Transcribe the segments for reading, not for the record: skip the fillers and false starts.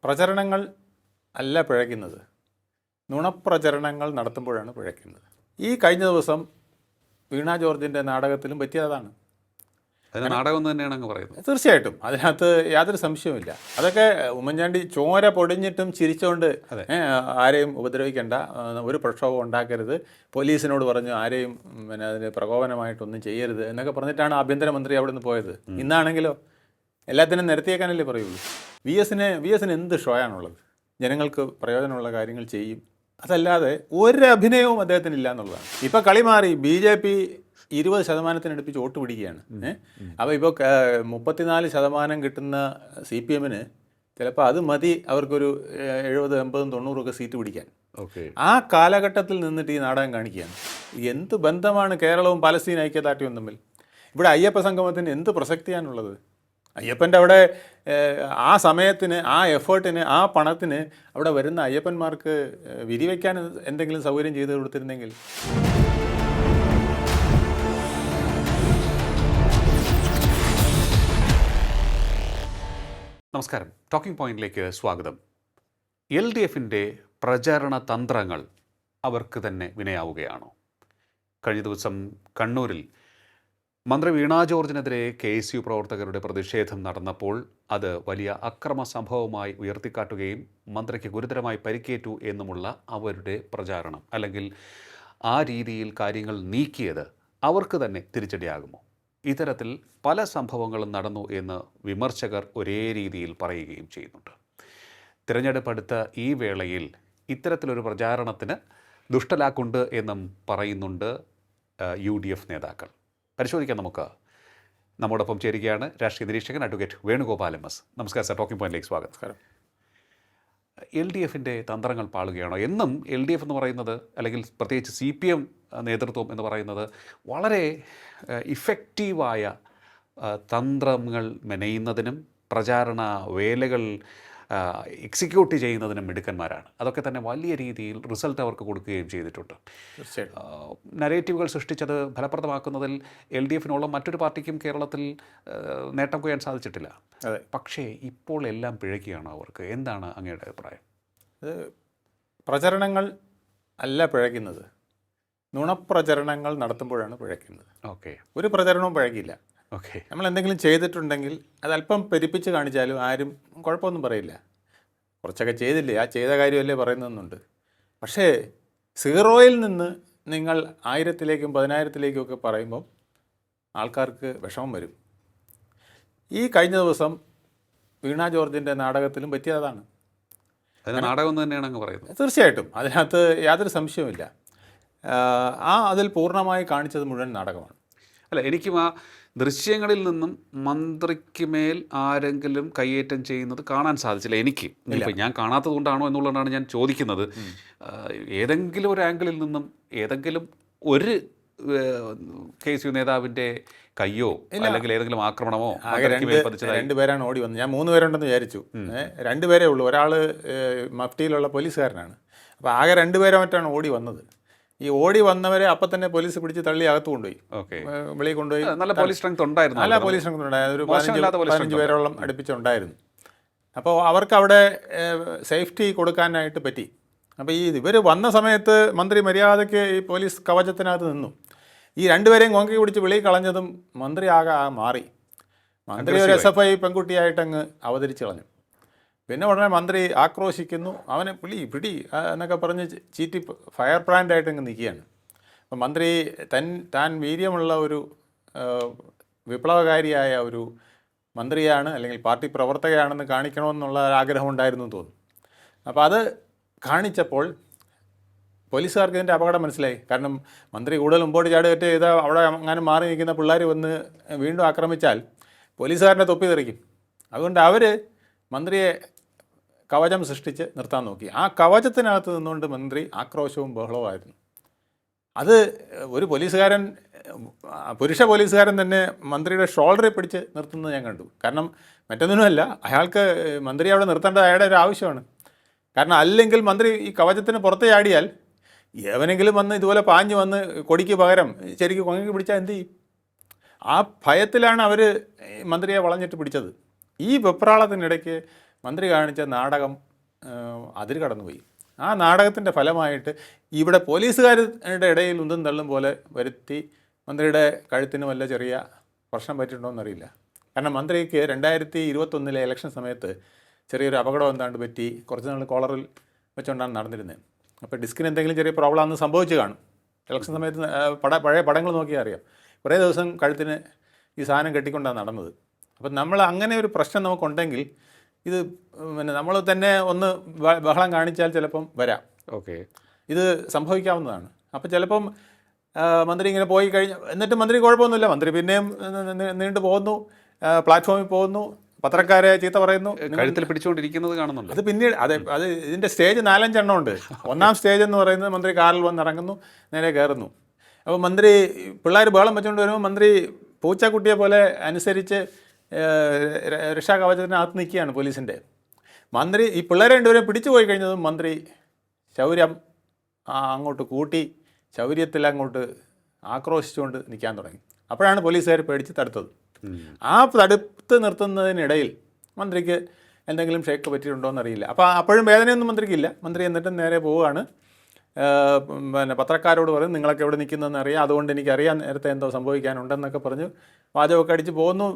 പ്രചരണങ്ങൾ അല്ല പിഴയ്ക്കുന്നത്, നുണപ്രചരണങ്ങൾ നടത്തുമ്പോഴാണ് പിഴയ്ക്കുന്നത്. ഈ കഴിഞ്ഞ ദിവസം വീണ ജോർജിൻ്റെ നാടകത്തിലും പറ്റിയതാണ്. അതിന് നാടകം തന്നെയാണ് അങ്ങ് പറയുന്നത്. തീർച്ചയായിട്ടും അതിനകത്ത് യാതൊരു സംശയവുമില്ല. അതൊക്കെ ഉമ്മൻചാണ്ടി ചോര പൊടിഞ്ഞിട്ടും ചിരിച്ചുകൊണ്ട് ആരെയും ഉപദ്രവിക്കേണ്ട, ഒരു പ്രക്ഷോഭം ഉണ്ടാക്കരുത്, പോലീസിനോട് പറഞ്ഞു ആരെയും അതിന് പ്രകോപനമായിട്ടൊന്നും ചെയ്യരുത് എന്നൊക്കെ പറഞ്ഞിട്ടാണ് ആഭ്യന്തരമന്ത്രി അവിടെ നിന്ന് പോയത്. ഇന്നാണെങ്കിലോ എല്ലാത്തിനും നിരത്തിയേക്കാനല്ലേ പറയുള്ളൂ. വി എസിന് എന്ത് ഷോയാണുള്ളത്? ജനങ്ങൾക്ക് പ്രയോജനമുള്ള കാര്യങ്ങൾ ചെയ്യും. അതല്ലാതെ ഒരു അഭിനയവും അദ്ദേഹത്തിനില്ല എന്നുള്ളതാണ്. ഇപ്പം കളി മാറി. BJP 20% വോട്ട് പിടിക്കുകയാണ്. അപ്പോൾ ഇപ്പോൾ 34% കിട്ടുന്ന CPM-ന് ചിലപ്പോൾ അത് മതി അവർക്കൊരു 70, 80, 90 സീറ്റ് പിടിക്കാൻ. ആ കാലഘട്ടത്തിൽ നിന്നിട്ട് ഈ നാടകം കാണിക്കുകയാണ്. എന്ത് ബന്ധമാണ് കേരളവും പലസ്തീൻ ഐക്യദാർഢ്യവും തമ്മിൽ? ഇവിടെ അയ്യപ്പ സംഗമത്തിന് എന്ത് പ്രസക്തിയാണുള്ളത്? അയ്യപ്പൻ്റെ അവിടെ ആ സമയത്തിന്, ആ എഫേർട്ടിന്, ആ പണത്തിന് അവിടെ വരുന്ന അയ്യപ്പന്മാർക്ക് വിരിവയ്ക്കാൻ എന്തെങ്കിലും സൗകര്യം ചെയ്ത് കൊടുത്തിരുന്നെങ്കിൽ. നമസ്കാരം, ടോക്കിംഗ് പോയിന്റിലേക്ക് സ്വാഗതം. LDFിൻ്റെ പ്രചാരണ തന്ത്രങ്ങൾ അവർക്ക് തന്നെ വിനയാവുകയാണോ? കഴിഞ്ഞ ദിവസം കണ്ണൂരിൽ മന്ത്രി വീണ ജോർജിനെതിരെ KSU പ്രവർത്തകരുടെ പ്രതിഷേധം നടന്നപ്പോൾ അത് വലിയ അക്രമ സംഭവമായി ഉയർത്തിക്കാട്ടുകയും മന്ത്രിക്ക് ഗുരുതരമായി പരിക്കേറ്റു എന്നുമുള്ള അവരുടെ പ്രചാരണം, അല്ലെങ്കിൽ ആ രീതിയിൽ കാര്യങ്ങൾ നീക്കിയത് അവർക്ക് തന്നെ തിരിച്ചടിയാകുമോ? ഇത്തരത്തിൽ പല സംഭവങ്ങളും നടന്നു എന്ന് വിമർശകർ ഒരേ രീതിയിൽ പറയുകയും ചെയ്യുന്നുണ്ട്. തിരഞ്ഞെടുപ്പ് അടുത്ത ഈ വേളയിൽ ഇത്തരത്തിലൊരു പ്രചാരണത്തിന് ദുഷ്ടലാക്കുണ്ട് എന്നും പറയുന്നുണ്ട് UDF നേതാക്കൾ. പരിശോധിക്കാൻ നമുക്ക്. നമ്മോടൊപ്പം ചേരുകയാണ് രാഷ്ട്രീയ നിരീക്ഷകൻ അഡ്വക്കേറ്റ് വേണുഗോപാൽ MS. നമസ്കാരം സാർ, ടോക്കിംഗ് പോയിന്റിലേക്ക് സ്വാഗതം. നമസ്കാരം. LDFിൻ്റെ തന്ത്രങ്ങൾ പാളുകയാണോ? എന്നും LDF എന്ന് പറയുന്നത്, അല്ലെങ്കിൽ പ്രത്യേകിച്ച് CPM നേതൃത്വം എന്ന് പറയുന്നത് വളരെ ഇഫക്റ്റീവായ തന്ത്രങ്ങൾ മെനയുന്നതിനും പ്രചാരണ വേലകൾ എക്സിക്യൂട്ട് ചെയ്യുന്നതിനും മിടുക്കന്മാരാണ്. അതൊക്കെ തന്നെ വലിയ രീതിയിൽ റിസൾട്ട് അവർക്ക് കൊടുക്കുകയും ചെയ്തിട്ടുണ്ട്. നരേറ്റീവുകൾ സൃഷ്ടിച്ചത് ഫലപ്രദമാക്കുന്നതിൽ LDFിനോളം മറ്റൊരു പാർട്ടിക്കും കേരളത്തിൽ നേട്ടം കൊയ്യാൻ സാധിച്ചിട്ടില്ല. പക്ഷേ ഇപ്പോൾ എല്ലാം പിഴയ്ക്കുകയാണ് അവർക്ക്. എന്താണ് അങ്ങയുടെ അഭിപ്രായം? പ്രചരണങ്ങൾ അല്ല പിഴയ്ക്കുന്നത്, നുണപ്രചരണങ്ങൾ നടത്തുമ്പോഴാണ് പിഴയ്ക്കുന്നത്. ഒരു പ്രചരണവും പിഴയ്ക്കില്ല. നമ്മൾ എന്തെങ്കിലും ചെയ്തിട്ടുണ്ടെങ്കിൽ അത് അല്പം പെരുപ്പിച്ച് കാണിച്ചാലും ആരും കുഴപ്പമൊന്നും പറയില്ല. കുറച്ചൊക്കെ ചെയ്തില്ലേ, ആ ചെയ്ത കാര്യമല്ലേ പറയുന്നതെന്നുണ്ട്. പക്ഷേ 0-ൽ നിന്ന് നിങ്ങൾ 1000-ലേക്കും 10,000-ലേക്കും ഒക്കെ പറയുമ്പം ആൾക്കാർക്ക് വിഷമം വരും. ഈ കഴിഞ്ഞ ദിവസം വീണ ജോർജിൻ്റെ നാടകത്തിലും പറ്റിയതാണ്. നാടകം തന്നെയാണ് അങ്ങ് പറയുന്നത്. തീർച്ചയായിട്ടും അതിനകത്ത് യാതൊരു സംശയവുമില്ല. അതിൽ പൂർണ്ണമായി കാണിച്ചത് മുഴുവൻ നാടകമാണ്. അല്ല, എനിക്കും ആ ദൃശ്യങ്ങളിൽ നിന്നും മന്ത്രിക്ക് മേൽ ആരെങ്കിലും കയ്യേറ്റം ചെയ്യുന്നത് കാണാൻ സാധിച്ചില്ല. എനിക്ക് ഞാൻ കാണാത്തത് കൊണ്ടാണോ എന്നുള്ളതാണ് ഞാൻ ചോദിക്കുന്നത്. ഏതെങ്കിലും ഒരു ആംഗിളിൽ നിന്നും ഏതെങ്കിലും ഒരു KSU നേതാവിൻ്റെ കയ്യോ അല്ലെങ്കിൽ ഏതെങ്കിലും ആക്രമണമോ? 2 പേരാണ് ഓടി വന്നത്. ഞാൻ 3 പേരുണ്ടെന്ന് വിചാരിച്ചു. 2 പേരേ ഉള്ളൂ. ഒരാൾ മഫ്റ്റിയിലുള്ള പോലീസുകാരനാണ്. അപ്പോൾ ആകെ 2 പേരെ മറ്റാണ് ഓടി വന്നത്. ഈ ഓടി വന്നവരെ അപ്പം തന്നെ പോലീസ് പിടിച്ച് തള്ളി അകത്ത് കൊണ്ടുപോയി, വെളിയിൽ കൊണ്ടുപോയി. നല്ല പോലീസ് സ്ട്രെങ്ത് ഉണ്ടായിരുന്നു. നല്ല പോലീസ് സ്ട്രെങ്ത് ഉണ്ടായിരുന്നു. ഒരു 15 പേരോളം അടുപ്പിച്ചുണ്ടായിരുന്നു. അപ്പോൾ അവർക്ക് അവിടെ സേഫ്റ്റി കൊടുക്കാനായിട്ട് പറ്റി. അപ്പോൾ ഇവർ വന്ന സമയത്ത് മന്ത്രി മര്യാദയ്ക്ക് ഈ പോലീസ് കവചത്തിനകത്ത് നിന്നു. ഈ 2 പേരെയും കൊങ്കി പിടിച്ച് വെളിയിൽ കളഞ്ഞതും മന്ത്രി ആകെ മാറി. മന്ത്രി ഒരു SFI പെൺകുട്ടിയായിട്ട് അങ്ങ് അവതരിച്ച് കളഞ്ഞു. പിന്നെ ഉടനെ മന്ത്രി ആക്രോശിക്കുന്നു, അവനെ പിടി എന്നൊക്കെ പറഞ്ഞ് ചീറ്റി ഫയർ ബ്രാൻഡായിട്ട് അങ്ങ് നിൽക്കുകയാണ്. അപ്പം മന്ത്രി താൻ വീര്യമുള്ള ഒരു വിപ്ലവകാരിയായ ഒരു മന്ത്രിയാണ്, അല്ലെങ്കിൽ പാർട്ടി പ്രവർത്തകയാണെന്ന് കാണിക്കണമെന്നുള്ള ആഗ്രഹമുണ്ടായിരുന്നു എന്ന് തോന്നുന്നു. അപ്പോൾ അത് കാണിച്ചപ്പോൾ പോലീസുകാർക്ക് ഇതിൻ്റെ അപകടം മനസ്സിലായി. കാരണം മന്ത്രി കൂടുതൽ മുമ്പോട്ട് ചാടുകയറ്റ് ചെയ്താൽ അവിടെ അങ്ങനെ മാറി നിൽക്കുന്ന പിള്ളേർ വന്ന് വീണ്ടും ആക്രമിച്ചാൽ പോലീസുകാരൻ്റെ തൊപ്പി തെറിക്കും. അതുകൊണ്ട് അവർ മന്ത്രിയെ കവചം സൃഷ്ടിച്ച് നിർത്താൻ നോക്കി. ആ കവചത്തിനകത്ത് നിന്നുകൊണ്ട് മന്ത്രി ആക്രോശവും ബഹളവുമായിരുന്നു. അത് ഒരു പോലീസുകാരൻ, പുരുഷ പോലീസുകാരൻ തന്നെ മന്ത്രിയുടെ ഷോൾഡറിൽ പിടിച്ച് നിർത്തുന്നത് ഞാൻ കണ്ടു. കാരണം മറ്റൊന്നിനുമല്ല, അയാൾക്ക് മന്ത്രി അവിടെ നിർത്തേണ്ടത് അയാളുടെ ഒരു ആവശ്യമാണ്. കാരണം അല്ലെങ്കിൽ മന്ത്രി ഈ കവചത്തിന് പുറത്ത് ചാടിയാൽ എവനെങ്കിലും വന്ന് ഇതുപോലെ പാഞ്ഞ് വന്ന് കൊടിക്ക് പകരം ശരിക്കും കൊങ്ങി പിടിച്ചാൽ എന്ത് ചെയ്യും? ആ ഭയത്തിലാണ് അവർ മന്ത്രിയെ വളഞ്ഞിട്ട് പിടിച്ചത്. ഈ വെപ്രാളത്തിനിടയ്ക്ക് മന്ത്രി കാണിച്ച നാടകം അതിര് കടന്നുപോയി. ആ നാടകത്തിൻ്റെ ഫലമായിട്ട് ഇവിടെ പോലീസുകാരുടെ ഇടയിൽ ഉന്തും തള്ളും പോലെ വരുത്തി മന്ത്രിയുടെ കഴുത്തിന് വല്ല ചെറിയ പ്രശ്നം പറ്റിയിട്ടുണ്ടോയെന്നറിയില്ല. കാരണം മന്ത്രിക്ക് 2021 ഇലക്ഷൻ സമയത്ത് ചെറിയൊരു അപകടം എന്താണ്ട് പറ്റി, കുറച്ച് നാൾ കോളറിൽ വെച്ചുകൊണ്ടാണ് നടന്നിരുന്നത്. അപ്പോൾ ഡിസ്കിന് എന്തെങ്കിലും ചെറിയ പ്രോബ്ലം അന്ന് സംഭവിച്ചു കാണും. ഇലക്ഷൻ സമയത്ത് പഴയ പടങ്ങൾ നോക്കിയാൽ അറിയാം. കുറേ ദിവസം കഴുത്തിന് ഈ സാധനം കെട്ടിക്കൊണ്ടാണ് നടന്നത്. അപ്പം നമ്മൾ അങ്ങനെ ഒരു പ്രശ്നം നമുക്കുണ്ടെങ്കിൽ ഇത് പിന്നെ നമ്മൾ തന്നെ ഒന്ന് ബഹളം കാണിച്ചാൽ ചിലപ്പം വരാം. ഓക്കെ, ഇത് സംഭവിക്കാവുന്നതാണ്. അപ്പോൾ ചിലപ്പം മന്ത്രി ഇങ്ങനെ പോയി എന്നിട്ട് മന്ത്രി കുഴപ്പമൊന്നുമില്ല, മന്ത്രി പിന്നെയും നീണ്ടു പോകുന്നു, പ്ലാറ്റ്ഫോമിൽ പോകുന്നു, പത്രക്കാരെ ചീത്ത പറയുന്നു, കഴുത്തിൽ പിടിച്ചുകൊണ്ടിരിക്കുന്നത് കാണുന്നുണ്ട്. അത് പിന്നീട് അത് ഇതിൻ്റെ സ്റ്റേജ് 4-5 എണ്ണം ഉണ്ട്. ഒന്നാം സ്റ്റേജ് എന്ന് പറയുന്നത് മന്ത്രി കാറിൽ വന്ന് ഇറങ്ങുന്നു, നേരെ കയറുന്നു. അപ്പോൾ മന്ത്രി പിള്ളേർ ബഹളം വെച്ചുകൊണ്ട് വരുമ്പോൾ മന്ത്രി പൂച്ചക്കുട്ടിയെ പോലെ അനുസരിച്ച് രക്ഷാകവചത്തിനകത്ത് നിൽക്കുകയാണ് പോലീസിൻ്റെ. മന്ത്രി ഈ പിള്ളേരെ രണ്ടുപേരെ പിടിച്ചു പോയി കഴിഞ്ഞതും മന്ത്രി ശൗര്യം അങ്ങോട്ട് കൂട്ടി ശൗര്യത്തിൽ അങ്ങോട്ട് ആക്രോശിച്ചുകൊണ്ട് നിൽക്കാൻ തുടങ്ങി. അപ്പോഴാണ് പോലീസുകാർ പേടിച്ച് തടുത്തത്. ആ തടുത്ത് നിർത്തുന്നതിനിടയിൽ മന്ത്രിക്ക് എന്തെങ്കിലും ഷേക്ക് പറ്റിയിട്ടുണ്ടോ എന്നറിയില്ല. അപ്പോൾ അപ്പോഴും വേദനയൊന്നും മന്ത്രിക്കില്ല. മന്ത്രി എന്നിട്ടും നേരെ പോവുകയാണ്. പിന്നെ പത്രക്കാരോട് പറയും നിങ്ങളൊക്കെ എവിടെ നിൽക്കുന്നതെന്ന് അറിയാം, അതുകൊണ്ട് എനിക്കറിയാം നേരത്തെ എന്തോ സംഭവിക്കാനുണ്ടെന്നൊക്കെ പറഞ്ഞ് വാചകമൊക്കെ അടിച്ച് പോകുന്നു.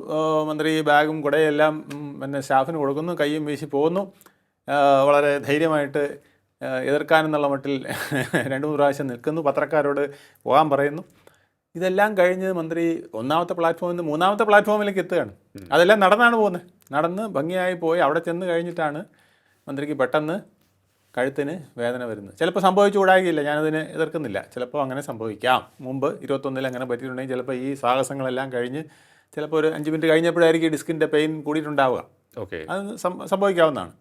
മന്ത്രി ബാഗും കുടയെല്ലാം പിന്നെ സ്റ്റാഫിന് കൊടുക്കുന്നു, കയ്യും വീശി പോകുന്നു. വളരെ ധൈര്യമായിട്ട് എതിർക്കാനെന്നുള്ള മട്ടിൽ 2-3 പ്രാവശ്യം നിൽക്കുന്നു, പത്രക്കാരോട് പോകാൻ പറയുന്നു. ഇതെല്ലാം കഴിഞ്ഞ് മന്ത്രി 1ാമത്തെ പ്ലാറ്റ്ഫോമിൽ നിന്ന് 3ാമത്തെ പ്ലാറ്റ്ഫോമിലേക്ക് എത്തുകയാണ്. അതെല്ലാം നടന്നാണ് പോകുന്നത്. നടന്ന് ഭംഗിയായി പോയി അവിടെ ചെന്ന് കഴിഞ്ഞിട്ടാണ് മന്ത്രിക്ക് പെട്ടെന്ന് കഴുത്തിന് വേദന വരുന്നത്. ചിലപ്പോൾ സംഭവിച്ചുകൂടാകില്ല, ഞാനതിനെ എതിർക്കുന്നില്ല. ചിലപ്പോൾ അങ്ങനെ സംഭവിക്കാം. മുമ്പ് 21 അങ്ങനെ പറ്റിയിട്ടുണ്ടെങ്കിൽ ചിലപ്പോൾ ഈ സാഹസങ്ങളെല്ലാം കഴിഞ്ഞ് ചിലപ്പോൾ ഒരു 5 മിനിറ്റ് കഴിഞ്ഞപ്പോഴായിരിക്കും ഈ ഡിസ്കിൻ്റെ പെയിൻ കൂടിയിട്ടുണ്ടാവുക. ഓക്കെ, അത് സംഭവിക്കാവുന്നതാണ്.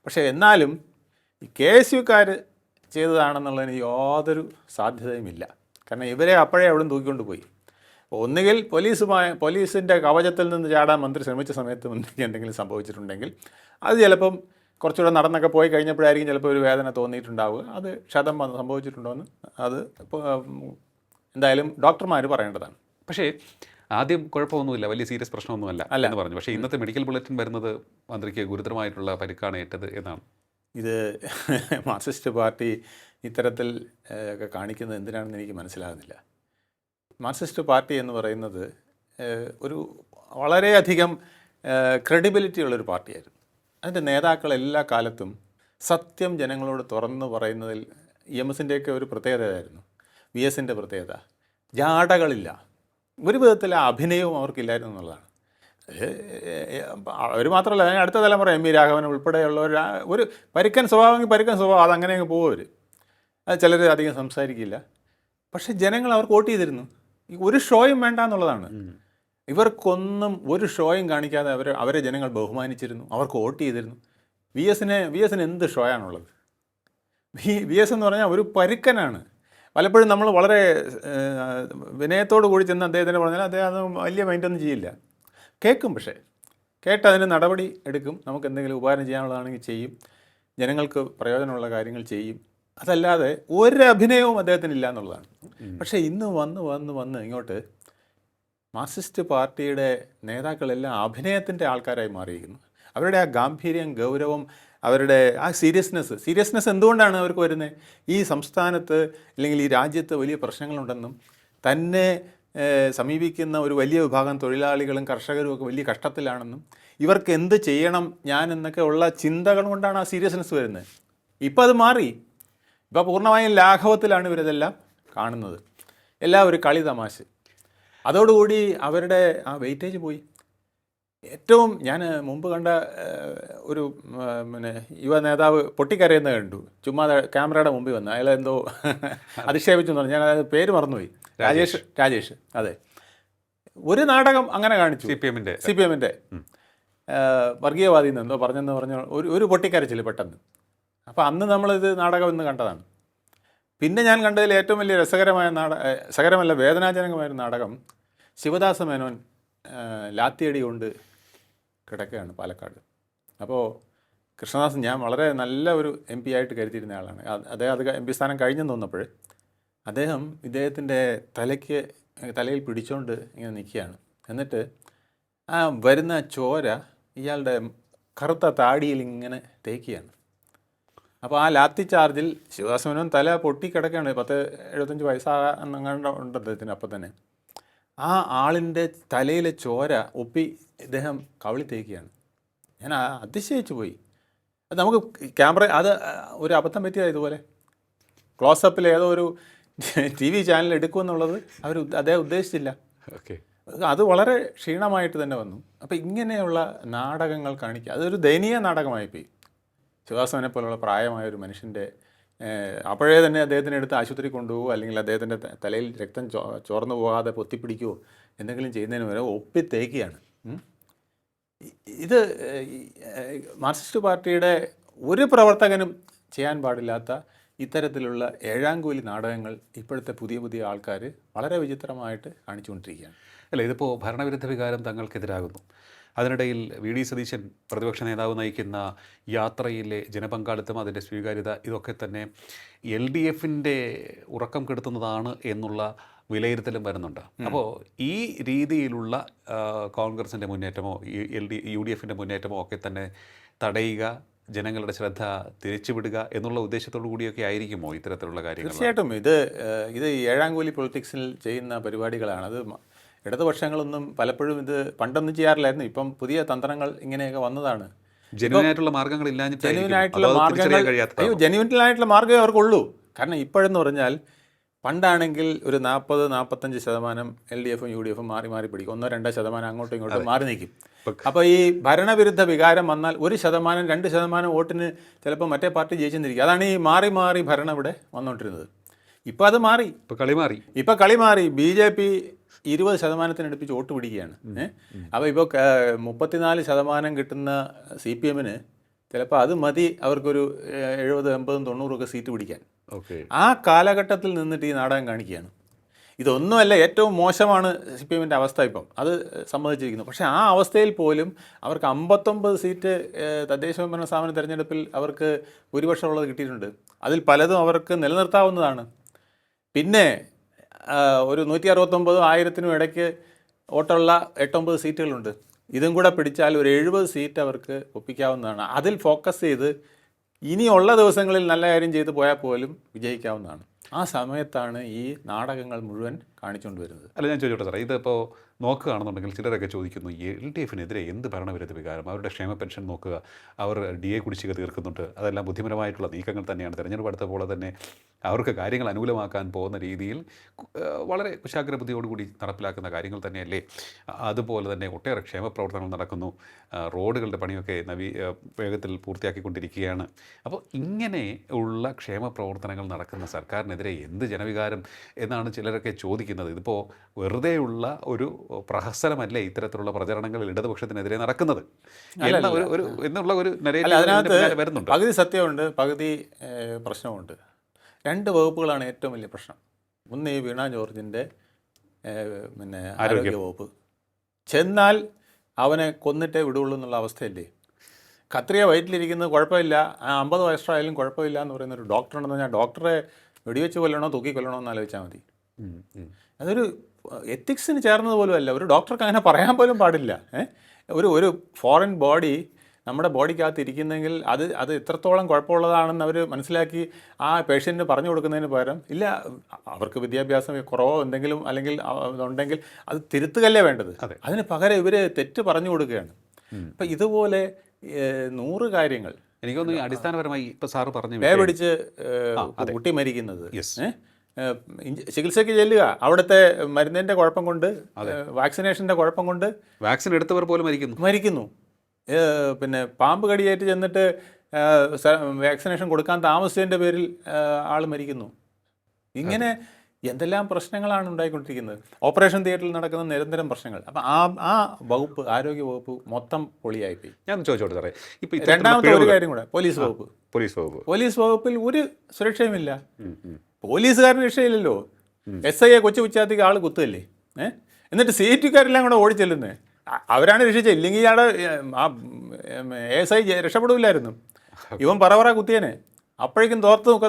പക്ഷേ എന്നാലും ഈ KSUക്കാർ ചെയ്തതാണെന്നുള്ളതിന് യാതൊരു സാധ്യതയുമില്ല. കാരണം ഇവരെ അപ്പോഴേ അവിടെ തൂക്കിക്കൊണ്ട് പോയി. ഒന്നുകിൽ പോലീസിൻ്റെ കവചത്തിൽ നിന്ന് ചാടാൻ മന്ത്രി ശ്രമിച്ച സമയത്ത് മന്ത്രിക്ക് എന്തെങ്കിലും സംഭവിച്ചിട്ടുണ്ടെങ്കിൽ അത് ചിലപ്പം കുറച്ചുകൂടെ നടന്നൊക്കെ പോയി കഴിഞ്ഞപ്പോഴായിരിക്കും ചിലപ്പോൾ ഒരു വേദന തോന്നിയിട്ടുണ്ടാവുക. അത് ക്ഷതം സംഭവിച്ചിട്ടുണ്ടോയെന്ന് അത് ഇപ്പോൾ എന്തായാലും ഡോക്ടർമാർ പറയേണ്ടതാണ്. പക്ഷേ ആദ്യം കുഴപ്പമൊന്നുമില്ല, വലിയ സീരിയസ് പ്രശ്നമൊന്നുമല്ല എന്ന് പറഞ്ഞു. പക്ഷേ ഇന്നത്തെ മെഡിക്കൽ ബുള്ളറ്റിൻ വരുന്നത് മന്ത്രിക്ക് ഗുരുതരമായിട്ടുള്ള പരിക്കാണ് ഏറ്റത് എന്നാണ്. ഇത് മാർക്സിസ്റ്റ് പാർട്ടി ഇത്തരത്തിൽ ഒക്കെ കാണിക്കുന്നത് എന്തിനാണെന്ന് എനിക്ക് മനസ്സിലാകുന്നില്ല. മാർക്സിസ്റ്റ് പാർട്ടി എന്ന് പറയുന്നത് ഒരു വളരെയധികം ക്രെഡിബിലിറ്റി ഉള്ളൊരു പാർട്ടിയായിരുന്നു. അതിൻ്റെ നേതാക്കൾ എല്ലാ കാലത്തും സത്യം ജനങ്ങളോട് തുറന്നു പറയുന്നതിൽ EMSൻ്റെയൊക്കെ ഒരു പ്രത്യേകതയായിരുന്നു. VSൻ്റെ പ്രത്യേകത ജാടകളില്ല, ഒരു വിധത്തിലെ അഭിനയവും അവർക്കില്ലായിരുന്നു എന്നുള്ളതാണ്. അവർ മാത്രമല്ല, അടുത്ത തലമുറ MV രാഘവൻ ഉൾപ്പെടെയുള്ളവർ ഒരു പരുക്കൻ സ്വഭാവമെങ്കിൽ പരുക്കൻ സ്വഭാവം അതങ്ങനെ അങ്ങ് പോകും. അത് ചിലർ അധികം സംസാരിക്കില്ല, പക്ഷേ ജനങ്ങൾ അവർക്ക് വോട്ട് ചെയ്തിരുന്നു. ഒരു ഷോയും വേണ്ട എന്നുള്ളതാണ്. ഇവർക്കൊന്നും ഒരു ഷോയും കാണിക്കാതെ അവരെ ജനങ്ങൾ ബഹുമാനിച്ചിരുന്നു, അവർക്ക് വോട്ട് ചെയ്തിരുന്നു. VSന് എന്ത് ഷോയാണുള്ളത്? VS എന്ന് പറഞ്ഞാൽ ഒരു പരുക്കനാണ്. പലപ്പോഴും നമ്മൾ വളരെ വിനയത്തോടു കൂടി ചെന്ന് അദ്ദേഹത്തിന് പറഞ്ഞാൽ അദ്ദേഹം അത് വലിയ മൈൻഡൊന്നും ചെയ്യില്ല. കേൾക്കും, പക്ഷേ കേട്ട് അതിന് നടപടി എടുക്കും. നമുക്ക് എന്തെങ്കിലും ഉപകാരം ചെയ്യാനുള്ളതാണെങ്കിൽ ചെയ്യും, ജനങ്ങൾക്ക് പ്രയോജനമുള്ള കാര്യങ്ങൾ ചെയ്യും. അതല്ലാതെ ഒരു അഭിനയവും അദ്ദേഹത്തിനില്ല എന്നുള്ളതാണ്. പക്ഷേ ഇന്ന് വന്ന് ഇങ്ങോട്ട് മാർക്സിസ്റ്റ് പാർട്ടിയുടെ നേതാക്കളെല്ലാം അഭിനയത്തിൻ്റെ ആൾക്കാരായി മാറിയിരിക്കുന്നു. അവരുടെ ആ ഗാംഭീര്യം, ഗൗരവം, അവരുടെ ആ സീരിയസ്നെസ് എന്തുകൊണ്ടാണ് അവർക്ക് വരുന്നത്? ഈ സംസ്ഥാനത്ത് അല്ലെങ്കിൽ ഈ രാജ്യത്ത് വലിയ പ്രശ്നങ്ങളുണ്ടെന്നും തന്നെ സമീപിക്കുന്ന ഒരു വലിയ വിഭാഗം തൊഴിലാളികളും കർഷകരും ഒക്കെ വലിയ കഷ്ടത്തിലാണെന്നും ഇവർക്ക് എന്ത് ചെയ്യണം ഞാൻ എന്നൊക്കെ ഉള്ള ചിന്തകൾ കൊണ്ടാണ് ആ സീരിയസ്നെസ് വരുന്നത്. ഇപ്പോൾ അത് മാറി. ഇപ്പോൾ പൂർണ്ണമായും ലാഘവത്തിലാണ് ഇവരിതെല്ലാം കാണുന്നത്. എല്ലാം ഒരു കളി തമാശ. അതോടുകൂടി അവരുടെ ആ വെയിറ്റേജ് പോയി. ഏറ്റവും ഞാൻ മുമ്പ് കണ്ട ഒരു പിന്നെ യുവ നേതാവ് പൊട്ടിക്കരയുന്ന കണ്ടു. ചുമ്മാ ക്യാമറയുടെ മുമ്പിൽ വന്ന് അയാൾ എന്തോ അധിക്ഷേപിച്ചെന്ന് പറഞ്ഞു. ഞാൻ അത് പേര് മറന്നുപോയി. രാജേഷ്. അതെ, ഒരു നാടകം അങ്ങനെ കാണിച്ചു. സി പി എമ്മിൻ്റെ വർഗീയവാദി എന്നെന്തോ പറഞ്ഞെന്ന് പറഞ്ഞ ഒരു പൊട്ടിക്കരച്ചിൽ പെട്ടെന്ന്. അപ്പോൾ അന്ന് നമ്മളിത് നാടകം എന്ന് കണ്ടതാണ്. പിന്നെ ഞാൻ കണ്ടതിൽ ഏറ്റവും വലിയ രസകരമല്ല വേദനാജനകമായ നാടകം ശിവദാസ മേനോൻ ലാത്തിയടി കൊണ്ട് കിടക്കുകയാണ് പാലക്കാട്. അപ്പോൾ കൃഷ്ണദാസൻ ഞാൻ വളരെ നല്ല ഒരു MP ആയിട്ട് കരുതിയിരുന്ന ആളാണ്. അദ്ദേഹം അത് MP സ്ഥാനം കഴിഞ്ഞെന്ന് തോന്നപ്പോൾ അദ്ദേഹം ഇദ്ദേഹത്തിൻ്റെ തലയിൽ പിടിച്ചുകൊണ്ട് ഇങ്ങനെ നിൽക്കുകയാണ്. എന്നിട്ട് ആ വരുന്ന ചോര ഇയാളുടെ കറുത്ത താടിയിൽ ഇങ്ങനെ തേക്കുകയാണ്. അപ്പോൾ ആ ലാത്തി ചാർജിൽ ശിവദാസമേനോൻ തല പൊട്ടിക്കിടക്കുകയാണ്. 70-75 വയസ്സാകാണ്ട് ഉണ്ട് അദ്ദേഹത്തിന്. അപ്പം തന്നെ ആ ആളിൻ്റെ തലയിലെ ചോര ഒപ്പി ഇദ്ദേഹം കവിളി തേക്കുകയാണ്. ഞാൻ അതിശയിച്ചു പോയി. അത് നമുക്ക് ക്യാമറ അത് ഒരു അബദ്ധം പറ്റിയതാണ്. ഇതുപോലെ ക്ലോസപ്പിൽ ഏതോ ഒരു TV ചാനൽ എടുക്കുമെന്നുള്ളത് അദ്ദേഹം ഉദ്ദേശിച്ചില്ല. ഓക്കെ, അത് വളരെ ക്ഷീണമായിട്ട് തന്നെ വന്നു. അപ്പോൾ ഇങ്ങനെയുള്ള നാടകങ്ങൾ കാണിക്കുക, അതൊരു ദയനീയ നാടകമായിപ്പോയി. ശിവദാസനെ പോലുള്ള പ്രായമായ ഒരു മനുഷ്യൻ്റെ അപ്പോഴേ തന്നെ അദ്ദേഹത്തിനെ എടുത്ത് ആശുപത്രി കൊണ്ടുപോകുമോ അല്ലെങ്കിൽ അദ്ദേഹത്തിൻ്റെ തലയിൽ രക്തം ചോർന്നു പോകാതെ പൊത്തിപ്പിടിക്കുകയോ എന്തെങ്കിലും ചെയ്യുന്നതിന് വരെ ഒപ്പിത്തേക്കുകയാണ്. ഇത് മാർക്സിസ്റ്റ് പാർട്ടിയുടെ ഒരു പ്രവർത്തകനും ചെയ്യാൻ പാടില്ലാത്ത ഇത്തരത്തിലുള്ള ഏഴാംകൂലി നാടകങ്ങൾ ഇപ്പോഴത്തെ പുതിയ ആൾക്കാർ വളരെ വിചിത്രമായിട്ട് കാണിച്ചുകൊണ്ടിരിക്കുകയാണ്. അല്ല, ഇതിപ്പോൾ ഭരണവിരുദ്ധ വികാരം തങ്ങൾക്കെതിരാകുന്നു. അതിനിടയിൽ VD സതീശൻ പ്രതിപക്ഷ നേതാവ് നയിക്കുന്ന യാത്രയിലെ ജനപങ്കാളിത്തം, അതിൻ്റെ സ്വീകാര്യത, ഇതൊക്കെ തന്നെ LDFിൻ്റെ ഉറക്കം കെടുത്തുന്നതാണ് എന്നുള്ള വിലയിരുത്തലും വരുന്നുണ്ട്. അപ്പോൾ ഈ രീതിയിലുള്ള കോൺഗ്രസിൻ്റെ മുന്നേറ്റമോ UDFിൻ്റെ മുന്നേറ്റമോ ഒക്കെ തന്നെ തടയുക, ജനങ്ങളുടെ ശ്രദ്ധ തിരിച്ചുവിടുക എന്നുള്ള ഉദ്ദേശത്തോടു കൂടിയൊക്കെ ആയിരിക്കുമോ ഇത്തരത്തിലുള്ള കാര്യങ്ങൾ? തീർച്ചയായിട്ടും ഇത് ഏഴാംകൂലി പൊളിറ്റിക്സിൽ ചെയ്യുന്ന പരിപാടികളാണ്. അത് ഇടതുപക്ഷങ്ങളൊന്നും പലപ്പോഴും ഇത് പണ്ടൊന്നും ചെയ്യാറില്ലായിരുന്നു. ഇപ്പം പുതിയ തന്ത്രങ്ങൾ ഇങ്ങനെയൊക്കെ വന്നതാണ്. ജെന്യൂനായിട്ടുള്ള മാർഗ്ഗങ്ങൾ ജെന്യൂനായിട്ടുള്ള മാർഗ്ഗമേ അവർക്കുള്ളൂ. കാരണം ഇപ്പോഴെന്ന് പറഞ്ഞാൽ പണ്ടാണെങ്കിൽ ഒരു 40-45% LDFും UDFും മാറി പിടിക്കും. 1-2% അങ്ങോട്ടും ഇങ്ങോട്ടും മാറി നിൽക്കും. അപ്പോൾ ഈ ഭരണവിരുദ്ധ വികാരം വന്നാൽ 1%-2% വോട്ടിന് ചിലപ്പോൾ മറ്റേ പാർട്ടി ജയിച്ചെന്നിരിക്കും. അതാണ് ഈ മാറി ഭരണം ഇവിടെ വന്നുകൊണ്ടിരുന്നത്. ഇപ്പോൾ അത് മാറി. ഇപ്പോൾ കളി മാറി. BJP 20% അടുപ്പിച്ച് വോട്ട് പിടിക്കുകയാണ്. അപ്പോൾ ഇപ്പോൾ 34% കിട്ടുന്ന CPMന് ചിലപ്പോൾ അത് മതി അവർക്കൊരു 70, 80, 90 ഒക്കെ സീറ്റ് പിടിക്കാൻ. ആ കാലഘട്ടത്തിൽ നിന്നിട്ട് ഈ നാടകം കാണിക്കുകയാണ്. ഇതൊന്നുമല്ല, ഏറ്റവും മോശമാണ് CPMൻ്റെ അവസ്ഥ ഇപ്പം, അത് സമ്മതിച്ചിരിക്കുന്നു. പക്ഷേ ആ അവസ്ഥയിൽ പോലും അവർക്ക് 59 സീറ്റ് തദ്ദേശ ഭരണ സ്ഥാപന തെരഞ്ഞെടുപ്പിൽ അവർക്ക് ഭൂരിപക്ഷമുള്ളത് കിട്ടിയിട്ടുണ്ട്. അതിൽ പലതും അവർക്ക് നിലനിർത്താവുന്നതാണ്. പിന്നെ ഒരു 169,000 ഇടയ്ക്ക് വോട്ടുള്ള 8-9 സീറ്റുകളുണ്ട്. ഇതും കൂടെ പിടിച്ചാൽ ഒരു 70 സീറ്റ് അവർക്ക് ഒപ്പിക്കാവുന്നതാണ്. അതിൽ ഫോക്കസ് ചെയ്ത് ഇനിയുള്ള ദിവസങ്ങളിൽ നല്ല കാര്യം ചെയ്ത് പോയാൽ പോലും വിജയിക്കാവുന്നതാണ്. ആ സമയത്താണ് ഈ നാടകങ്ങൾ മുഴുവൻ കാണിച്ചുകൊണ്ട് വരുന്നത്. അല്ല, ഞാൻ ചോദിച്ചോട്ടെ സാറേ, ഇതിപ്പോൾ നോക്കുകയാണെന്നുണ്ടെങ്കിൽ ചിലരൊക്കെ ചോദിക്കുന്നു, LDFിനെതിരെ എന്ത് ഭരണവിരുദ്ധ വികാരം? അവരുടെ ക്ഷേമ പെൻഷൻ നോക്കുക, അവർ DA കുടിശ്ശിക തീർക്കുന്നുണ്ട്, അതെല്ലാം ബുദ്ധിപരമായിട്ടുള്ള നീക്കങ്ങൾ തന്നെയാണ്. തെരഞ്ഞെടുപ്പ് അടുത്ത പോലെ തന്നെ അവർക്ക് കാര്യങ്ങൾ അനുകൂലമാക്കാൻ പോകുന്ന രീതിയിൽ വളരെ കുശാഗ്ര ബുദ്ധിയോടുകൂടി നടപ്പിലാക്കുന്ന കാര്യങ്ങൾ തന്നെയല്ലേ? അതുപോലെ തന്നെ ഒട്ടേറെ ക്ഷേമ പ്രവർത്തനങ്ങൾ നടക്കുന്നു, റോഡുകളുടെ പണിയൊക്കെ വേഗത്തിൽ പൂർത്തിയാക്കിക്കൊണ്ടിരിക്കുകയാണ്. അപ്പോൾ ഇങ്ങനെ ഉള്ള ക്ഷേമ പ്രവർത്തനങ്ങൾ നടക്കുന്ന സർക്കാരിനെതിരെ എന്ത് ജനവികാരം എന്നാണ് ചിലരൊക്കെ ചോദിക്കുന്നത്. ഇതിപ്പോൾ വെറുതെയുള്ള ഒരു പ്രഹസനമല്ലേ ഇത്തരത്തിലുള്ള പ്രചരണങ്ങളിൽ ഇടതുപക്ഷത്തിനെതിരെ നടക്കുന്നത് എന്നുള്ള ഒരു അതിനകത്ത് വരുന്നുണ്ട്. പകുതി സത്യമുണ്ട്, പകുതി പ്രശ്നമുണ്ട്. 2 വകുപ്പുകളാണ് ഏറ്റവും വലിയ പ്രശ്നം. ഒന്ന് ഈ വീണ ജോർജിൻ്റെ ആരോഗ്യ വകുപ്പ്. ചെന്നാൽ അവനെ കൊന്നിട്ടേ വിടുള്ളൂ എന്നുള്ള അവസ്ഥയല്ലേ. കത്രിക വയറ്റിലിരിക്കുന്നത് കുഴപ്പമില്ല, 50 വയസ്സായാലും കുഴപ്പമില്ല എന്ന് പറയുന്നൊരു ഡോക്ടറുണ്ടെന്ന് പറഞ്ഞാൽ ഡോക്ടറെ വെടിവെച്ച് കൊല്ലണോ തൂക്കിക്കൊല്ലണോ എന്ന് ആലോചിച്ചാൽ മതി. അതൊരു എത്തിക്സിന് ചേർന്നത് പോലും അല്ല. ഒരു ഡോക്ടർക്ക് അങ്ങനെ പറയാൻ പോലും പാടില്ല. ഒരു ഫോറിൻ ബോഡി നമ്മുടെ ബോഡിക്കകത്ത് ഇരിക്കുന്നെങ്കിൽ അത് എത്രത്തോളം കുഴപ്പമുള്ളതാണെന്ന് അവർ മനസ്സിലാക്കി ആ പേഷ്യൻറ്റിന് പറഞ്ഞു കൊടുക്കുന്നതിന് പകരം, ഇല്ല അവർക്ക് വിദ്യാഭ്യാസം കുറവോ എന്തെങ്കിലും അല്ലെങ്കിൽ ഉണ്ടെങ്കിൽ അത് തിരുത്തുകയല്ലേ വേണ്ടത്. അതിന് പകരം ഇവർ തെറ്റ് പറഞ്ഞു കൊടുക്കുകയാണ്. അപ്പം ഇതുപോലെ 100 കാര്യങ്ങൾ എനിക്കൊന്ന് അടിസ്ഥാനപരമായി ഇപ്പോൾ സാറ് പറഞ്ഞു പിടിച്ച് കുട്ടി മരിക്കുന്നത്, ചികിത്സയ്ക്ക് ചെല്ലുക, അവിടുത്തെ മരുന്നിൻ്റെ കുഴപ്പം കൊണ്ട്, വാക്സിനേഷൻ്റെ കുഴപ്പം കൊണ്ട് വാക്സിൻ എടുത്തവർ പോലും മരിക്കുന്നു. പിന്നെ പാമ്പ് കടിയേറ്റ് ചെന്നിട്ട് വാക്സിനേഷൻ കൊടുക്കാൻ താമസിച്ചതിൻ്റെ പേരിൽ ആൾ മരിക്കുന്നു. ഇങ്ങനെ എന്തെല്ലാം പ്രശ്നങ്ങളാണ് ഉണ്ടായിക്കൊണ്ടിരിക്കുന്നത്. ഓപ്പറേഷൻ തിയേറ്ററിൽ നടക്കുന്ന നിരന്തരം പ്രശ്നങ്ങൾ. അപ്പം ആ വകുപ്പ്, ആരോഗ്യ വകുപ്പ് മൊത്തം പൊളിയായിപ്പോയി. ഞാൻ ചോദിച്ചോട്ടെ സാറേ, ഇപ്പം രണ്ടാമത്തെ ഒരു കാര്യം കൂടെ, പോലീസ് വകുപ്പിൽ ഒരു സുരക്ഷയുമില്ല. പോലീസുകാരന് രക്ഷയില്ലല്ലോ. SIയെ കൊച്ചു ഉച്ചാത്തിക്ക് ആൾ കുത്തുകല്ലേ. എന്നിട്ട് CITക്കാരെല്ലാം കൂടെ ഓടിച്ചെല്ലുന്നത് അവരാണ് രക്ഷിച്ചത്. ഇല്ലെങ്കിൽ ഇയാളെ ആ ASI രക്ഷപ്പെടില്ലായിരുന്നു. ഇവൻ പറ കുത്തിയേനെ. അപ്പോഴേക്കും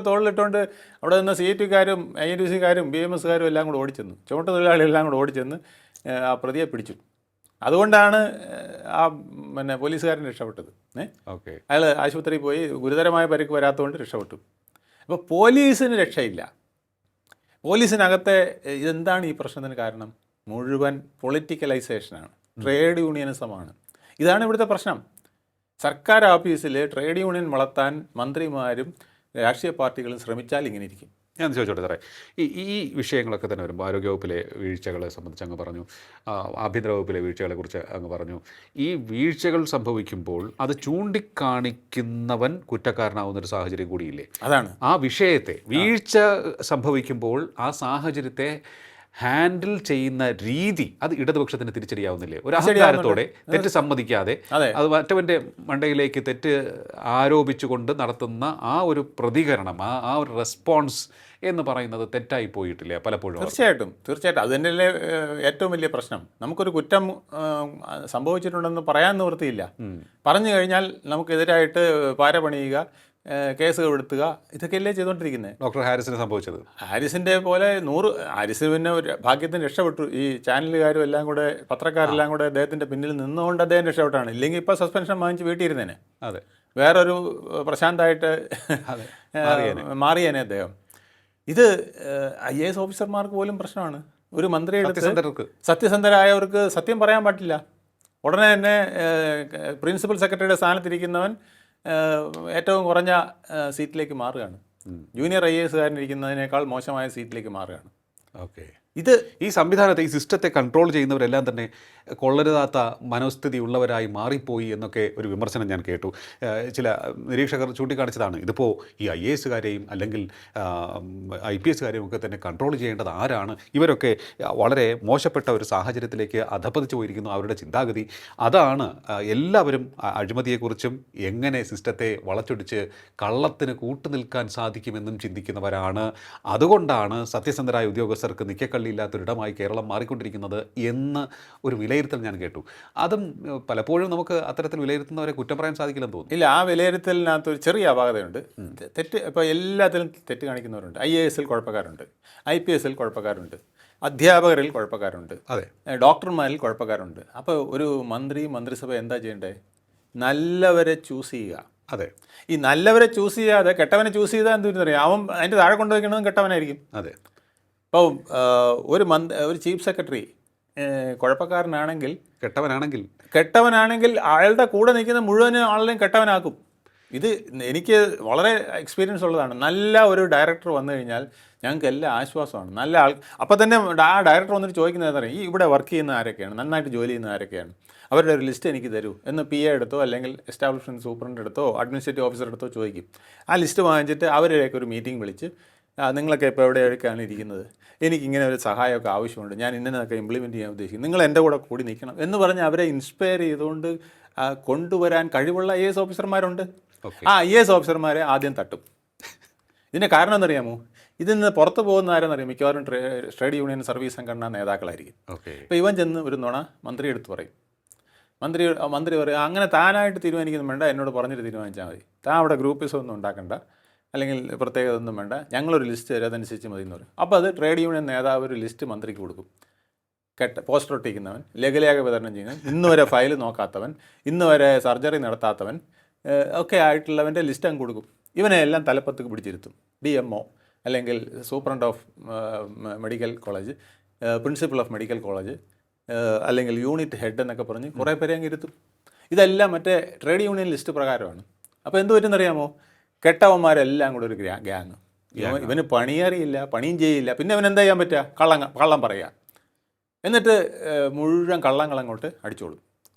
തോളിലിട്ടുകൊണ്ട് അവിടെ നിന്ന് CITക്കാരും INTCക്കാരും BMSകാരും എല്ലാം കൂടെ ഓടിച്ചെന്നു, ചുമട്ട് തൊഴിലാളികളെല്ലാം കൂടെ ഓടിച്ചെന്ന് ആ പ്രതിയെ പിടിച്ചു. അതുകൊണ്ടാണ് ആ പോലീസുകാരൻ രക്ഷപ്പെട്ടത്. ഓക്കെ. അയാൾ ആശുപത്രിയിൽ പോയി ഗുരുതരമായ പരിക്ക് വരാത്തതുകൊണ്ട് രക്ഷപ്പെട്ടു. അപ്പോൾ പോലീസിന് രക്ഷയില്ല. പോലീസിനകത്തെ ഇതെന്താണ് ഈ പ്രശ്നത്തിന് കാരണം? മുഴുവൻ പൊളിറ്റിക്കലൈസേഷനാണ്, ട്രേഡ് യൂണിയനിസമാണ്. ഇതാണ് ഇവിടുത്തെ പ്രശ്നം. സർക്കാർ ഓഫീസിൽ ട്രേഡ് യൂണിയൻ വളർത്താൻ മന്ത്രിമാരും രാഷ്ട്രീയ പാർട്ടികളും ശ്രമിച്ചാൽ ഇങ്ങനെ ഇരിക്കും. ഞാൻ ചോദിച്ചോട്ടെ സാറേ, ഈ വിഷയങ്ങളൊക്കെ തന്നെ വരുമ്പോൾ ആരോഗ്യവകുപ്പിലെ വീഴ്ചകളെ സംബന്ധിച്ച് അങ്ങ് പറഞ്ഞു, ആഭ്യന്തര വകുപ്പിലെ വീഴ്ചകളെക്കുറിച്ച് അങ്ങ് പറഞ്ഞു. ഈ വീഴ്ചകൾ സംഭവിക്കുമ്പോൾ അത് ചൂണ്ടിക്കാണിക്കുന്നവൻ കുറ്റക്കാരനാവുന്നൊരു സാഹചര്യം കൂടിയില്ലേ? അതാണ് ആ വിഷയത്തെ, വീഴ്ച സംഭവിക്കുമ്പോൾ ആ സാഹചര്യത്തെ ഹാൻഡിൽ ചെയ്യുന്ന രീതി അത് ഇടതുപക്ഷത്തിന് തിരിച്ചറിയാവുന്നില്ലേ? ഒരു അഹങ്കാരത്തോടെ തെറ്റ് സമ്മതിക്കാതെ അത് മറ്റവൻ്റെ മണ്ടയിലേക്ക് തെറ്റ് ആരോപിച്ചുകൊണ്ട് നടത്തുന്ന ആ ഒരു പ്രതികരണം, ആ ഒരു റെസ്പോൺസ് എന്ന് പറയുന്നത് തെറ്റായി പോയിട്ടില്ലേ പലപ്പോഴും? തീർച്ചയായിട്ടും അത് തന്നെയല്ലേ ഏറ്റവും വലിയ പ്രശ്നം. നമുക്കൊരു കുറ്റം സംഭവിച്ചിട്ടുണ്ടെന്ന് പറയാൻ നിവൃത്തിയില്ല. പറഞ്ഞു കഴിഞ്ഞാൽ നമുക്കെതിരായിട്ട് പാര പണിയുക, കേസുകൾ എടുത്തുക, ഇതൊക്കെയല്ലേ ചെയ്തുകൊണ്ടിരിക്കുന്നത്. ഡോക്ടർ ഹാരിസിന് സംഭവിച്ചത്, ഹാരിസിൻ്റെ പോലെ ഹാരിസ് പിന്നെ ഒരു ഭാഗ്യത്തിന് രക്ഷപ്പെട്ടു. ഈ ചാനലുകാരും എല്ലാം കൂടെ, പത്രക്കാരെല്ലാം കൂടെ അദ്ദേഹത്തിൻ്റെ പിന്നിൽ നിന്നുകൊണ്ട് അദ്ദേഹം രക്ഷപ്പെട്ടാണ്. ഇല്ലെങ്കിൽ ഇപ്പോൾ സസ്പെൻഷൻ വാങ്ങിച്ച് വീട്ടിയിരുന്നേനെ. അതെ, വേറൊരു പ്രശാന്തായിട്ട് മാറിയേനെ അദ്ദേഹം. ഇത് IAS ഓഫീസർമാർക്ക് പോലും പ്രശ്നമാണ്. ഒരു മന്ത്രിയെടുത്ത് സത്യസന്ധരായവർക്ക് സത്യം പറയാൻ പറ്റില്ല. ഉടനെ തന്നെ പ്രിൻസിപ്പൽ സെക്രട്ടറിയുടെ സ്ഥാനത്തിരിക്കുന്നവൻ ഏറ്റവും കുറഞ്ഞ സീറ്റിലേക്ക് മാറുകയാണ്. ജൂനിയർ IAS കാരനിരിക്കുന്നതിനേക്കാൾ മോശമായ സീറ്റിലേക്ക് മാറുകയാണ്. ഓക്കെ. ഈ സംവിധാനത്തെ, ഈ സിസ്റ്റത്തെ കൺട്രോൾ ചെയ്യുന്നവരെല്ലാം തന്നെ കൊള്ളരുതാത്ത മനോസ്ഥിതി ഉള്ളവരായി മാറിപ്പോയി എന്നൊക്കെ ഒരു വിമർശനം ഞാൻ കേട്ടു. ചില നിരീക്ഷകർ ചൂണ്ടിക്കാണിച്ചതാണ്. ഇതിപ്പോൾ ഈ IAS അല്ലെങ്കിൽ IPS ഒക്കെ തന്നെ കൺട്രോൾ ചെയ്യേണ്ടത് ആരാണ്? ഇവരൊക്കെ വളരെ മോശപ്പെട്ട ഒരു സാഹചര്യത്തിലേക്ക് അധപ്പതിച്ചു പോയിരിക്കുന്നു. അവരുടെ ചിന്താഗതി അതാണ്. എല്ലാവരും അഴിമതിയെക്കുറിച്ചും എങ്ങനെ സിസ്റ്റത്തെ വളച്ചൊടിച്ച് കള്ളത്തിന് കൂട്ടുനിൽക്കാൻ സാധിക്കുമെന്നും ചിന്തിക്കുന്നവരാണ്. അതുകൊണ്ടാണ് സത്യസന്ധരായ ഉദ്യോഗസ്ഥർക്ക് നിക്കക്കള്ളിയില്ലാത്തൊരിടമായി കേരളം മാറിക്കൊണ്ടിരിക്കുന്നത് എന്ന് ഒരു വിലയിരുത്തൽ ഞാൻ കേട്ടു. അതും പലപ്പോഴും നമുക്ക് അത്തരത്തിൽ വിലയിരുത്തുന്നവരെ കുറ്റം പറയാൻ സാധിക്കില്ലെന്ന് തോന്നുന്നു. ഇല്ല, ആ വിലയിരുത്തലിനകത്ത് ഒരു ചെറിയ അപാകതയുണ്ട്. തെറ്റ് ഇപ്പോൾ എല്ലാത്തിലും തെറ്റ് കാണിക്കുന്നവരുണ്ട്. IAS കുഴപ്പക്കാരുണ്ട്, IPS കുഴപ്പക്കാരുണ്ട്, അധ്യാപകരിൽ കുഴപ്പക്കാരുണ്ട്, അതെ, ഡോക്ടർമാരിൽ കുഴപ്പക്കാരുണ്ട്. അപ്പോൾ ഒരു മന്ത്രിസഭ എന്താ ചെയ്യേണ്ടത്? നല്ലവരെ ചൂസ് ചെയ്യുക. അതെ, ഈ നല്ലവരെ ചൂസ് ചെയ്യാതെ കെട്ടവനെ ചൂസ് ചെയ്താൽ എന്തെന്നറിയാം, അവൻ അതിൻ്റെ താഴെ കൊണ്ടുവയ്ക്കണതും കെട്ടവനായിരിക്കും. അതെ. ഇപ്പോൾ ഒരു ചീഫ് സെക്രട്ടറി കുഴപ്പക്കാരനാണെങ്കിൽ, കെട്ടവനാണെങ്കിൽ അയാളുടെ കൂടെ നിൽക്കുന്ന മുഴുവൻ ആളിനെയും കെട്ടവനാക്കും. ഇത് എനിക്ക് വളരെ എക്സ്പീരിയൻസ് ഉള്ളതാണ്. നല്ല ഒരു ഡയറക്ടർ വന്നു കഴിഞ്ഞാൽ ഞങ്ങൾക്ക് എല്ലാ ആശ്വാസമാണ്. നല്ല അപ്പോൾ തന്നെ ആ ഡയറക്ടർ വന്നിട്ട് ചോദിക്കുന്നത് എന്താ പറയുക, ഈ ഇവിടെ വർക്ക് ചെയ്യുന്ന ആരൊക്കെയാണ്, നന്നായിട്ട് ജോലി ചെയ്യുന്ന ആരൊക്കെയാണ്, അവരുടെ ഒരു ലിസ്റ്റ് എനിക്ക് തരൂ എന്ന് PA എടുത്തോ അല്ലെങ്കിൽ എസ്റ്റാബ്ലിഷ്മെൻറ്റ് സൂപ്രണ്ട് എടുത്തോ അഡ്മിനിസ്ട്രേറ്റീവ് ഓഫീസർ എടുത്തോ ചോദിക്കും. ആ ലിസ്റ്റ് വാങ്ങിച്ചിട്ട് അവരുടെയൊക്കെ ഒരു മീറ്റിംഗ് വിളിച്ച്, നിങ്ങളൊക്കെ ഇപ്പോൾ എവിടെയൊക്കെയാണ് ഇരിക്കുന്നത്, എനിക്കിങ്ങനെ ഒരു സഹായമൊക്കെ ആവശ്യമുണ്ട്, ഞാൻ ഇന്നതൊക്കെ ഇംപ്ലിമെൻറ്റ് ചെയ്യാൻ ഉദ്ദേശിക്കും, നിങ്ങൾ എൻ്റെ കൂടി നിൽക്കണം എന്ന് പറഞ്ഞ് അവരെ ഇൻസ്പയർ ചെയ്തുകൊണ്ട് കൊണ്ടുവരാൻ കഴിവുള്ള IAS ഓഫീസർമാരുണ്ട്. ആ IAS ഓഫീസർമാരെ ആദ്യം തട്ടും. ഇതിൻ്റെ കാരണം എന്നറിയാമോ? ഇതിൽ നിന്ന് പുറത്ത് പോകുന്ന ആരെന്നറിയാം, മിക്കവാറും ട്രേഡ് യൂണിയൻ സർവീസ് സംഘടനാ നേതാക്കളായിരിക്കും. ഇപ്പോൾ ഇവൻ ചെന്ന് ഒരു നുണ മന്ത്രി എടുത്ത് പറയും. മന്ത്രി പറയും, അങ്ങനെ താനായിട്ട് തീരുമാനിക്കുന്നു വേണ്ട, എന്നോട് പറഞ്ഞിട്ട് തീരുമാനിച്ചാൽ മതി, താൻ അവിടെ ഗ്രൂപ്പിസം ഒന്നും ഉണ്ടാക്കണ്ട, അല്ലെങ്കിൽ പ്രത്യേകത ഒന്നും വേണ്ട, ഞങ്ങളൊരു ലിസ്റ്റ് തരും, അതനുസരിച്ച് മതി എന്ന് പറയും. അപ്പോൾ അത് ട്രേഡ് യൂണിയൻ നേതാവ് ഒരു ലിസ്റ്റ് മന്ത്രിക്ക് കൊടുക്കും. പോസ്റ്റർ ഒട്ടിക്കുന്നവൻ, ലഘുലേഖ വിതരണം ചെയ്യുന്നവൻ, ഇന്ന് വരെ ഫയൽ നോക്കാത്തവൻ, ഇന്ന് വരെ സർജറി നടത്താത്തവൻ ഒക്കെ ആയിട്ടുള്ളവൻ്റെ ലിസ്റ്റ് അങ്ങ് കൊടുക്കും. ഇവനെ എല്ലാം തലപ്പത്തേക്ക് പിടിച്ചിരുത്തും. DMO അല്ലെങ്കിൽ superintendent of medical college, principal of medical college, അല്ലെങ്കിൽ യൂണിറ്റ് ഹെഡ് എന്നൊക്കെ പറഞ്ഞ് കുറേ പേരെ അങ്ങ് ഇരുത്തും. ഇതെല്ലാം മറ്റേ ട്രേഡ് യൂണിയൻ ലിസ്റ്റ് പ്രകാരമാണ്. അപ്പോൾ എന്ത് പറ്റുമെന്നറിയാമോ? കെട്ടവന്മാരെല്ലാം കൂടെ ഒരു ഗ്യാങ്. ഇവന് പണിയറിയില്ല, പണിയും ചെയ്യില്ല, പിന്നെ അവൻ എന്താ ചെയ്യാൻ പറ്റുക? കള്ളം പറയുക. എന്നിട്ട് മുഴുവൻ കള്ളങ്ങളങ്ങോട്ട് അടിച്ചോളും.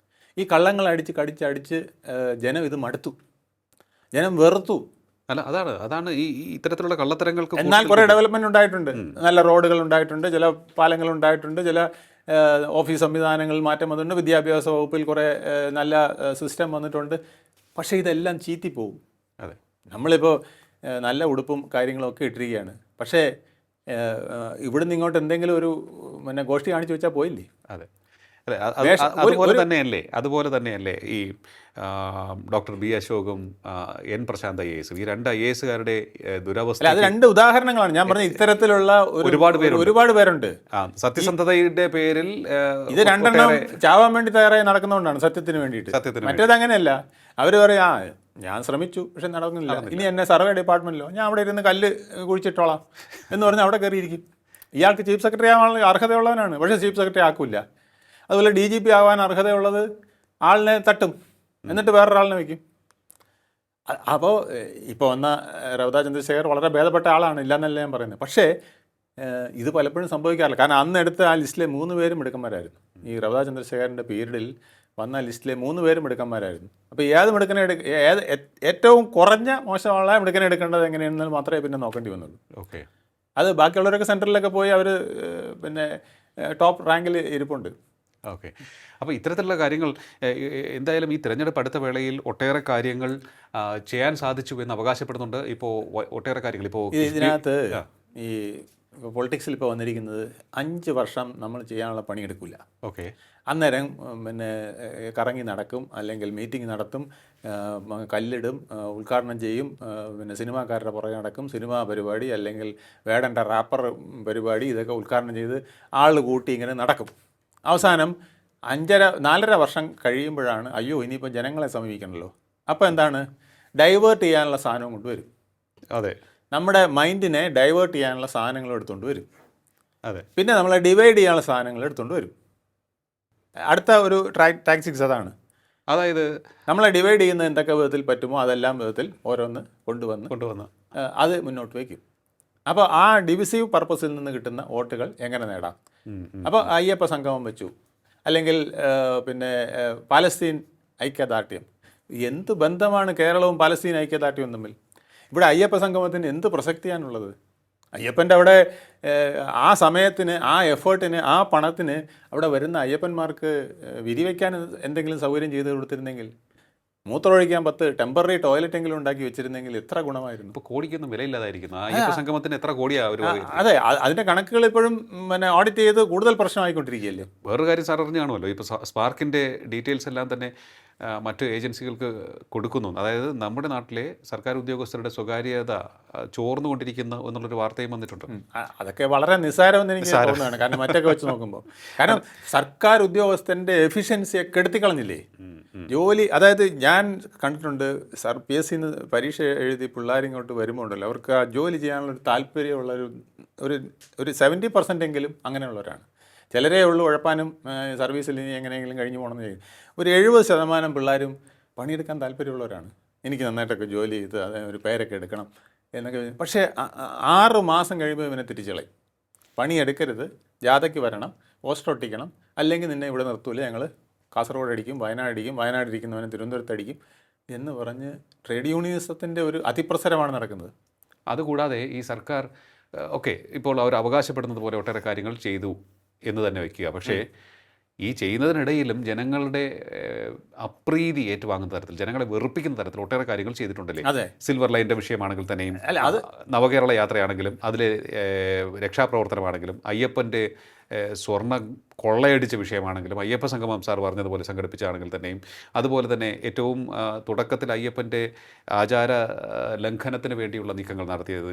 ഈ കള്ളങ്ങൾ അടിച്ച് ജനം ഇത് മടുത്തു, ജനം വെറുത്തു. അല്ല, അതാണ് ഈ ഇത്തരത്തിലുള്ള കള്ളത്തരങ്ങൾക്ക്. എന്നാൽ കുറേ ഡെവലപ്മെൻറ്റ് ഉണ്ടായിട്ടുണ്ട്. നല്ല റോഡുകൾ ഉണ്ടായിട്ടുണ്ട്, ചില പാലങ്ങൾ ഉണ്ടായിട്ടുണ്ട്, ചില ഓഫീസ് സംവിധാനങ്ങളിൽ മാറ്റം വന്നിട്ടുണ്ട്, വിദ്യാഭ്യാസ വകുപ്പിൽ കുറേ നല്ല സിസ്റ്റം വന്നിട്ടുണ്ട്. പക്ഷേ ഇതെല്ലാം ചീറ്റിപ്പോവും. അതെ, നമ്മളിപ്പോൾ നല്ല ഉടുപ്പും കാര്യങ്ങളും ഒക്കെ ഇട്ടിരിക്കുകയാണ്. പക്ഷേ ഇവിടുന്ന് ഇങ്ങോട്ട് എന്തെങ്കിലും ഒരു ഗോഷ്ഠി കാണിച്ചു വെച്ചാൽ പോയില്ലേ? അതെ. അല്ലെ വേഷം- അതുപോലെ തന്നെയല്ലേ ഈ ഡോക്ടർ ബി അശോകും എൻ പ്രശാന്ത് IAS ഈ രണ്ട് IASകാരുടെ ദുരവസ്ഥ. അല്ല, അത് രണ്ട് ഉദാഹരണങ്ങളാണ് ഞാൻ പറഞ്ഞത്. ഇത്തരത്തിലുള്ള ഒരുപാട് പേരുണ്ട്. സത്യസന്ധതയുടെ പേരിൽ ഇത് രണ്ടെണ്ണം ചാവാൻ വേണ്ടി തയ്യാറായി നടക്കുന്നതുകൊണ്ടാണ്, സത്യത്തിന് വേണ്ടിയിട്ട്. മറ്റേത് അങ്ങനെയല്ല. അവർ പറയും, ഞാൻ ശ്രമിച്ചു പക്ഷെ നടക്കുന്നില്ല, ഇനി എന്നെ സർവേ ഡിപ്പാർട്ട്മെന്റിലോ ഞാൻ അവിടെ ഇരുന്ന് കല്ല് കുഴിച്ചിട്ടോളാം എന്ന് പറഞ്ഞ് അവിടെ കയറിയിരിക്കും. ഇയാൾക്ക് ചീഫ് സെക്രട്ടറി ആവാനുള്ള അർഹതയുള്ളവനാണ്, പക്ഷേ ചീഫ് സെക്രട്ടറി ആക്കില്ല. അതുപോലെ DGP ആവാൻ അർഹതയുള്ളത് ആളിനെ തട്ടും, എന്നിട്ട് വേറൊരാളിനെ വയ്ക്കും. അപ്പോൾ ഇപ്പോൾ വന്ന റവദ ചന്ദ്രശേഖർ വളരെ ഭേദപ്പെട്ട ആളാണ്, ഇല്ലയെന്നല്ല ഞാൻ പറയുന്നത്. പക്ഷേ ഇത് പലപ്പോഴും സംഭവിക്കാറില്ല. കാരണം അന്ന് എടുത്ത ആ ലിസ്റ്റിലെ 3 പേരും മിടുക്കന്മാരായിരുന്നു. ഈ റവദ ചന്ദ്രശേഖറിൻ്റെ പീരീഡിൽ വന്ന ലിസ്റ്റിലെ 3 പേരും മിടുക്കന്മാരായിരുന്നു. അപ്പോൾ ഏത് മിടുക്കനെ ഏറ്റവും കുറഞ്ഞ മോശമുള്ള മിടുക്കനെ എടുക്കേണ്ടത് എങ്ങനെയാണെന്ന് മാത്രമേ പിന്നെ നോക്കേണ്ടി വന്നുള്ളൂ. ഓക്കെ, അത് ബാക്കിയുള്ളവരൊക്കെ സെൻറ്ററിലൊക്കെ പോയി അവർ പിന്നെ ടോപ്പ് റാങ്കിൽ ഇരിപ്പുണ്ട്. ഓക്കെ. അപ്പോൾ ഇത്തരത്തിലുള്ള കാര്യങ്ങൾ എന്തായാലും ഈ തിരഞ്ഞെടുപ്പ് അടുത്ത വേളയിൽ ഒട്ടേറെ കാര്യങ്ങൾ ചെയ്യാൻ സാധിച്ചു എന്ന് അവകാശപ്പെടുന്നുണ്ട്. ഇപ്പോൾ ഒട്ടേറെ കാര്യങ്ങൾ ഇപ്പോൾ ഇതിനകത്ത് ഈ പൊളിറ്റിക്സിൽ ഇപ്പോൾ വന്നിരിക്കുന്നത് 5 വർഷം നമ്മൾ ചെയ്യാനുള്ള പണിയെടുക്കില്ല. ഓക്കെ, അന്നേരം പിന്നെ കറങ്ങി നടക്കും, അല്ലെങ്കിൽ മീറ്റിംഗ് നടത്തും, കല്ലിടും, ഉദ്ഘാടനം ചെയ്യും, പിന്നെ സിനിമാക്കാരുടെ പുറകെ നടക്കും, സിനിമാ പരിപാടി അല്ലെങ്കിൽ വേടൻ്റെ റാപ്പർ പരിപാടി, ഇതൊക്കെ ഉദ്ഘാടനം ചെയ്ത് ആൾ കൂട്ടി ഇങ്ങനെ നടക്കും. അവസാനം 4.5 വർഷം കഴിയുമ്പോഴാണ് അയ്യോ ഇനിയിപ്പോൾ ജനങ്ങളെ സമീപിക്കണമല്ലോ. അപ്പോൾ എന്താണ്, ഡൈവേർട്ട് ചെയ്യാനുള്ള സാധനം കൊണ്ടുവരും. അതെ, നമ്മുടെ മൈൻഡിനെ ഡൈവേർട്ട് ചെയ്യാനുള്ള സാധനങ്ങൾ എടുത്തുകൊണ്ട് വരും. അതെ, പിന്നെ നമ്മളെ ഡിവൈഡ് ചെയ്യാനുള്ള സാധനങ്ങൾ എടുത്തുകൊണ്ട് വരും. അടുത്ത ഒരു ടാക്സിക്സ് അതാണ്. അതായത് നമ്മളെ ഡിവൈഡ് ചെയ്യുന്ന എന്തൊക്കെ വിധത്തിൽ പറ്റുമോ അതെല്ലാം വിധത്തിൽ ഓരോന്ന് കൊണ്ടുവന്ന് അത് മുന്നോട്ട് വയ്ക്കും. അപ്പോൾ ആ ഡിവിസീവ് പർപ്പസിൽ നിന്ന് കിട്ടുന്ന വോട്ടുകൾ എങ്ങനെ നേടാം. അപ്പോൾ അയ്യപ്പ സംഗമം വെച്ചു, അല്ലെങ്കിൽ പിന്നെ പാലസ്തീൻ ഐക്യദാർഢ്യം. എന്ത് ബന്ധമാണ് കേരളവും പാലസ്തീൻ ഐക്യദാർഢ്യവും തമ്മിൽ? ഇവിടെ അയ്യപ്പ സംഗമത്തിന് എന്ത് പ്രസക്തിയാണുള്ളത്? അയ്യപ്പൻ്റെ അവിടെ ആ സമയത്തിന്, ആ എഫേർട്ടിന്, ആ പണത്തിന് അവിടെ വരുന്ന അയ്യപ്പന്മാർക്ക് വിരിവയ്ക്കാൻ എന്തെങ്കിലും സൗകര്യം ചെയ്ത് കൊടുത്തിരുന്നെങ്കിൽ, മൂത്രമൊഴിക്കാൻ 10 ടെമ്പററി ടോയ്ലറ്റെങ്കിലും ഉണ്ടാക്കി വെച്ചിരുന്നെങ്കിൽ എത്ര ഗുണമായിരുന്നു. ഇപ്പോൾ കോടിക്കൊന്നും വിലയില്ലാതായിരിക്കുന്നു. അയ്യപ്പ സംഗമത്തിന് എത്ര കോടിയാണ് ഒരു? അതെ, അതിൻ്റെ കണക്കുകൾ ഇപ്പോഴും പിന്നെ ഓഡിറ്റ് ചെയ്ത് കൂടുതൽ പ്രശ്നമായിക്കൊണ്ടിരിക്കുകയല്ലേ. വേറൊരു കാര്യം സാർ അറിഞ്ഞു കാണുമല്ലോ, ഇപ്പോൾ സ്പാർക്കിൻ്റെ ഡീറ്റെയിൽസ് എല്ലാം തന്നെ മറ്റ് ഏജൻസികൾക്ക് കൊടുക്കുന്നു. അതായത് നമ്മുടെ നാട്ടിലെ സർക്കാർ ഉദ്യോഗസ്ഥരുടെ സ്വകാര്യത ചോർന്നുകൊണ്ടിരിക്കുന്ന എന്നുള്ളൊരു വാർത്തയും വന്നിട്ടുണ്ട്. അതൊക്കെ വളരെ നിസ്സാരമെന്ന് എനിക്ക് തോന്നുന്നതാണ്. കാരണം മറ്റൊക്കെ വെച്ച് നോക്കുമ്പോൾ, കാരണം സർക്കാർ ഉദ്യോഗസ്ഥൻ്റെ എഫിഷ്യൻസിയെ കെടുത്തിക്കളഞ്ഞില്ലേ ജോലി. അതായത് ഞാൻ കണ്ടിട്ടുണ്ട്, PSC പരീക്ഷ എഴുതി പിള്ളേർ ഇങ്ങോട്ട് വരുമ്പോൾ ഉണ്ടല്ലോ, അവർക്ക് ആ ജോലി ചെയ്യാനുള്ളൊരു താല്പര്യമുള്ളൊരു ഒരു 70% എങ്കിലും അങ്ങനെയുള്ളവരാണ്. ചിലരേ ഉള്ളൂ ഉഴപ്പാനും സർവീസിൽ ഇനി എങ്ങനെയെങ്കിലും കഴിഞ്ഞു പോകണമെന്ന് ചെയ്യും. ഒരു 70% പിള്ളേരും പണിയെടുക്കാൻ താല്പര്യമുള്ളവരാണ്. എനിക്ക് നന്നായിട്ടൊക്കെ ജോലി ചെയ്ത് ഒരു പേരൊക്കെ എടുക്കണം എന്നൊക്കെ. പക്ഷേ 6 മാസം കഴിയുമ്പോൾ ഇവനെ തിരിച്ചളയും. പണിയെടുക്കരുത്, ജാഥയ്ക്ക് വരണം, പോസ്റ്റർ ഒട്ടിക്കണം, അല്ലെങ്കിൽ നിന്നെ ഇവിടെ നിർത്തൂല, ഞങ്ങൾ കാസർഗോഡ് അടിക്കും, വയനാട് ഇരിക്കുന്നവനെ തിരുവനന്തപുരത്ത് അടിക്കും എന്ന് പറഞ്ഞ് ട്രേഡ് യൂണിയനിസത്തിൻ്റെ ഒരു അതിപ്രസരമാണ് നടക്കുന്നത്. അതുകൂടാതെ ഈ സർക്കാർ ഇപ്പോൾ അവർ അവകാശപ്പെടുന്നത് പോലെ ഒട്ടേറെ കാര്യങ്ങൾ ചെയ്തു എന്ന് തന്നെ വയ്ക്കുക. പക്ഷേ ഈ ചെയ്യുന്നതിനിടയിലും ജനങ്ങളുടെ അപ്രീതി ഏറ്റുവാങ്ങുന്ന തരത്തിൽ, ജനങ്ങളെ വെറുപ്പിക്കുന്ന തരത്തിൽ ഒട്ടേറെ കാര്യങ്ങൾ ചെയ്തിട്ടുണ്ടല്ലേ. അതെ, സിൽവർ ലൈൻ്റെ വിഷയമാണെങ്കിൽ തന്നെയും, നവകേരള യാത്രയാണെങ്കിലും, അതിലെ രക്ഷാപ്രവർത്തനമാണെങ്കിലും, അയ്യപ്പൻ്റെ സ്വർണ്ണം കൊള്ളയടിച്ച വിഷയമാണെങ്കിലും, അയ്യപ്പ സംഗമം സാർ പറഞ്ഞതുപോലെ സംഘടിപ്പിച്ചാണെങ്കിൽ തന്നെയും, അതുപോലെ തന്നെ ഏറ്റവും തുടക്കത്തിൽ അയ്യപ്പൻ്റെ ആചാര ലംഘനത്തിന് വേണ്ടിയുള്ള നീക്കങ്ങൾ നടത്തിയത്,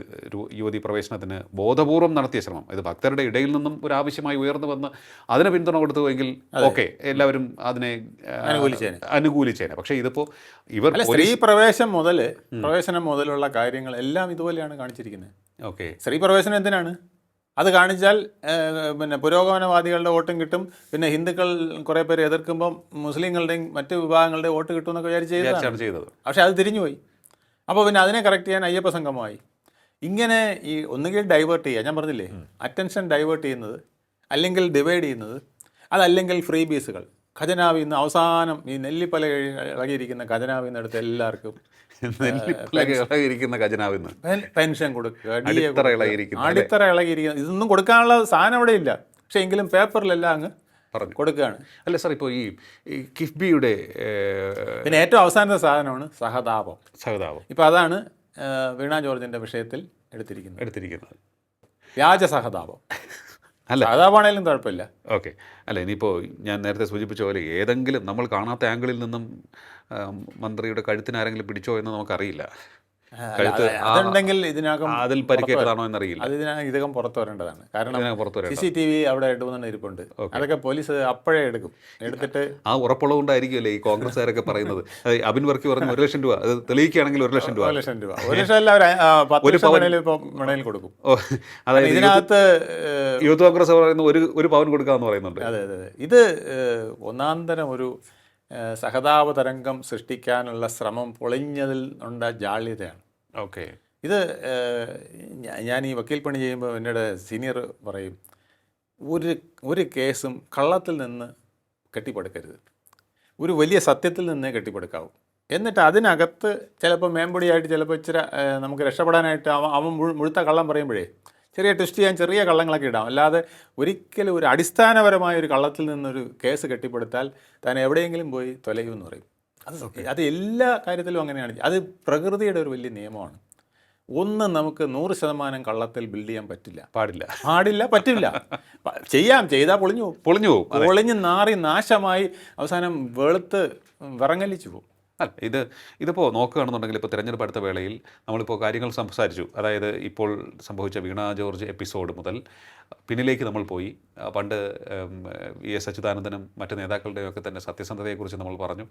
യുവതി പ്രവേശനത്തിന് ബോധപൂർവം നടത്തിയ ശ്രമം, ഇത് ഭക്തരുടെ ഇടയിൽ നിന്നും ഒരു ആവശ്യമായി ഉയർന്നു വന്ന് അതിന് പിന്തുണ കൊടുത്തുവെങ്കിൽ എല്ലാവരും അതിനെ അനുകൂലിച്ചേനെ. പക്ഷേ ഇതിപ്പോൾ സ്ത്രീ പ്രവേശനം മുതലുള്ള കാര്യങ്ങൾ എല്ലാം ഇതുപോലെയാണ് കാണിച്ചിരിക്കുന്നത്. ഓക്കെ, സ്ത്രീ പ്രവേശനം എന്തിനാണ്? അത് കാണിച്ചാൽ പിന്നെ പുരോഗമനവാദികളുടെ വോട്ടും കിട്ടും, പിന്നെ ഹിന്ദുക്കൾ കുറേ പേര് എതിർക്കുമ്പം മുസ്ലിങ്ങളുടെയും മറ്റ് വിഭാഗങ്ങളുടെ വോട്ട് കിട്ടുമെന്നൊക്കെ വിചാരിച്ചാണ് ചെയ്തത്. പക്ഷേ അത് തിരിഞ്ഞുപോയി. അപ്പോൾ പിന്നെ അതിനെ കറക്റ്റ് ചെയ്യാൻ അയ്യപ്പ സംഗമമായി. ഇങ്ങനെ ഈ ഒന്നുകിൽ ഡൈവേർട്ട് ചെയ്യുക, ഞാൻ പറഞ്ഞില്ലേ, അറ്റൻഷൻ ഡൈവേർട്ട് ചെയ്യുന്നത്, അല്ലെങ്കിൽ ഡിവൈഡ് ചെയ്യുന്നത്, അതല്ലെങ്കിൽ ഫ്രീ ബീസുകൾ. ഖജനാവിൽ നിന്ന് അവസാനം ഈ നെല്ലിപ്പല ഇളകിയിരിക്കുന്ന ഖജനാവിൽ നിന്ന് എടുത്ത് എല്ലാവർക്കും പെൻഷൻ കൊടുക്കുക, അടിത്തറ ഇളകിയിരിക്കുന്ന, ഇതൊന്നും കൊടുക്കാനുള്ള സാധനം അവിടെ ഇല്ല. പക്ഷേ എങ്കിലും പേപ്പറിലെല്ലാം അങ്ങ് കൊടുക്കുകയാണ്. അല്ല സാർ, ഇപ്പോൾ ഈ കിഫ്ബിയുടെ പിന്നെ ഏറ്റവും അവസാനത്തെ സാധനമാണ് സഹതാപം. ഇപ്പോൾ അതാണ് വീണ ജോർജിൻ്റെ വിഷയത്തിൽ എടുത്തിരിക്കുന്നത്. വ്യാജ സഹതാപം. സാധാരണയിലും കുഴപ്പമില്ല. ഓക്കെ. അല്ല, ഇനിയിപ്പോൾ ഞാൻ നേരത്തെ സൂചിപ്പിച്ച പോലെ ഏതെങ്കിലും നമ്മൾ കാണാത്ത ആംഗിളിൽ നിന്നും മന്ത്രിയുടെ കഴുത്തിന് ആരെങ്കിലും പിടിച്ചോ എന്ന് നമുക്കറിയില്ല. കഴുത്ത് അതുണ്ടെങ്കിൽ ഇതിനകം അതിൽ പരിക്കേറ്റതാണോ എന്നറിയില്ല. ഇതിനകം പുറത്തു വരേണ്ടതാണ്. കാരണം പുറത്തു വരേണ്ട CCTV അവിടെ 2-3 ഇരിപ്പുണ്ട്. അതൊക്കെ പോലീസ് അപ്പോഴേ എടുത്തിട്ട് ആ ഉറപ്പുള്ളതുകൊണ്ടായിരിക്കുമല്ലേ ഈ കോൺഗ്രസ്സുകാരൊക്കെ പറയുന്നത്. അബിൻ വർക്കി പറഞ്ഞു 1 ലക്ഷം രൂപ, അത് തെളിയിക്കുകയാണെങ്കിൽ 1 ലക്ഷം രൂപ. 1 ലക്ഷം രൂപ 1 ലക്ഷം അല്ല, 10 ലക്ഷം മണയിൽ കൊടുക്കും. അതായത് ഇതിനകത്ത് യൂത്ത് കോൺഗ്രസ് പറയുന്ന ഒരു പവൻ കൊടുക്കാമെന്ന് പറയുന്നുണ്ട്. അതെ അതെ അതെ. ഇത് ഒന്നാന്തരം ഒരു സഹതാപ തരംഗം സൃഷ്ടിക്കാനുള്ള ശ്രമം പൊളിഞ്ഞതിൽ ഉണ്ട ജാള്യതയാണ്. ഓക്കെ. ഇത് ഞാൻ ഈ വക്കീൽ പണി ചെയ്യുമ്പോൾ എന്നോട് സീനിയർ പറയും, ഒരു കേസും കള്ളത്തിൽ നിന്ന് കെട്ടിപ്പടുക്കരുത്, ഒരു വലിയ സത്യത്തിൽ നിന്നേ കെട്ടിപ്പടുക്കാവൂ. എന്നിട്ട് അതിനകത്ത് ചിലപ്പോൾ മേമ്പൊടിയായിട്ട് ചിലപ്പോൾ ഇച്ചിരി നമുക്ക് രക്ഷപ്പെടാനായിട്ട് അവൻ മുഴുത്ത കള്ളം പറയുമ്പോഴേ ചെറിയ ട്വിസ്റ്റ് ചെയ്യാൻ ചെറിയ കള്ളങ്ങളൊക്കെ ഇടാം. അല്ലാതെ ഒരിക്കലും ഒരു അടിസ്ഥാനപരമായ ഒരു കള്ളത്തിൽ നിന്നൊരു കേസ് കെട്ടിപ്പടുത്താൽ താൻ എവിടെയെങ്കിലും പോയി തൊലയുമെന്ന് പറയും. അത് എല്ലാ കാര്യത്തിലും അങ്ങനെയാണ്. അത് പ്രകൃതിയുടെ ഒരു വലിയ നിയമമാണ്. ഒന്നും നമുക്ക് 100% കള്ളത്തിൽ ബിൽഡ് ചെയ്യാൻ പറ്റില്ല. ചെയ്താൽ പൊളിഞ്ഞു പോകും. പൊളിഞ്ഞ് നാറി നാശമായി അവസാനം വെളുത്ത് വിറങ്ങലിച്ചു പോകും. അല്ല, ഇതിപ്പോൾ നോക്കുകയാണെന്നുണ്ടെങ്കിൽ ഇപ്പോൾ തിരഞ്ഞെടുപ്പ് അടുത്ത വേളയിൽ നമ്മളിപ്പോൾ കാര്യങ്ങൾ സംസാരിച്ചു. അതായത് ഇപ്പോൾ സംഭവിച്ച വീണ ജോർജ് എപ്പിസോഡ് മുതൽ പിന്നിലേക്ക് നമ്മൾ പോയി. പണ്ട് VS അച്യുതാനന്ദനും മറ്റ് നേതാക്കളുടെയും ഒക്കെ തന്നെ സത്യസന്ധതയെക്കുറിച്ച് നമ്മൾ പറഞ്ഞു.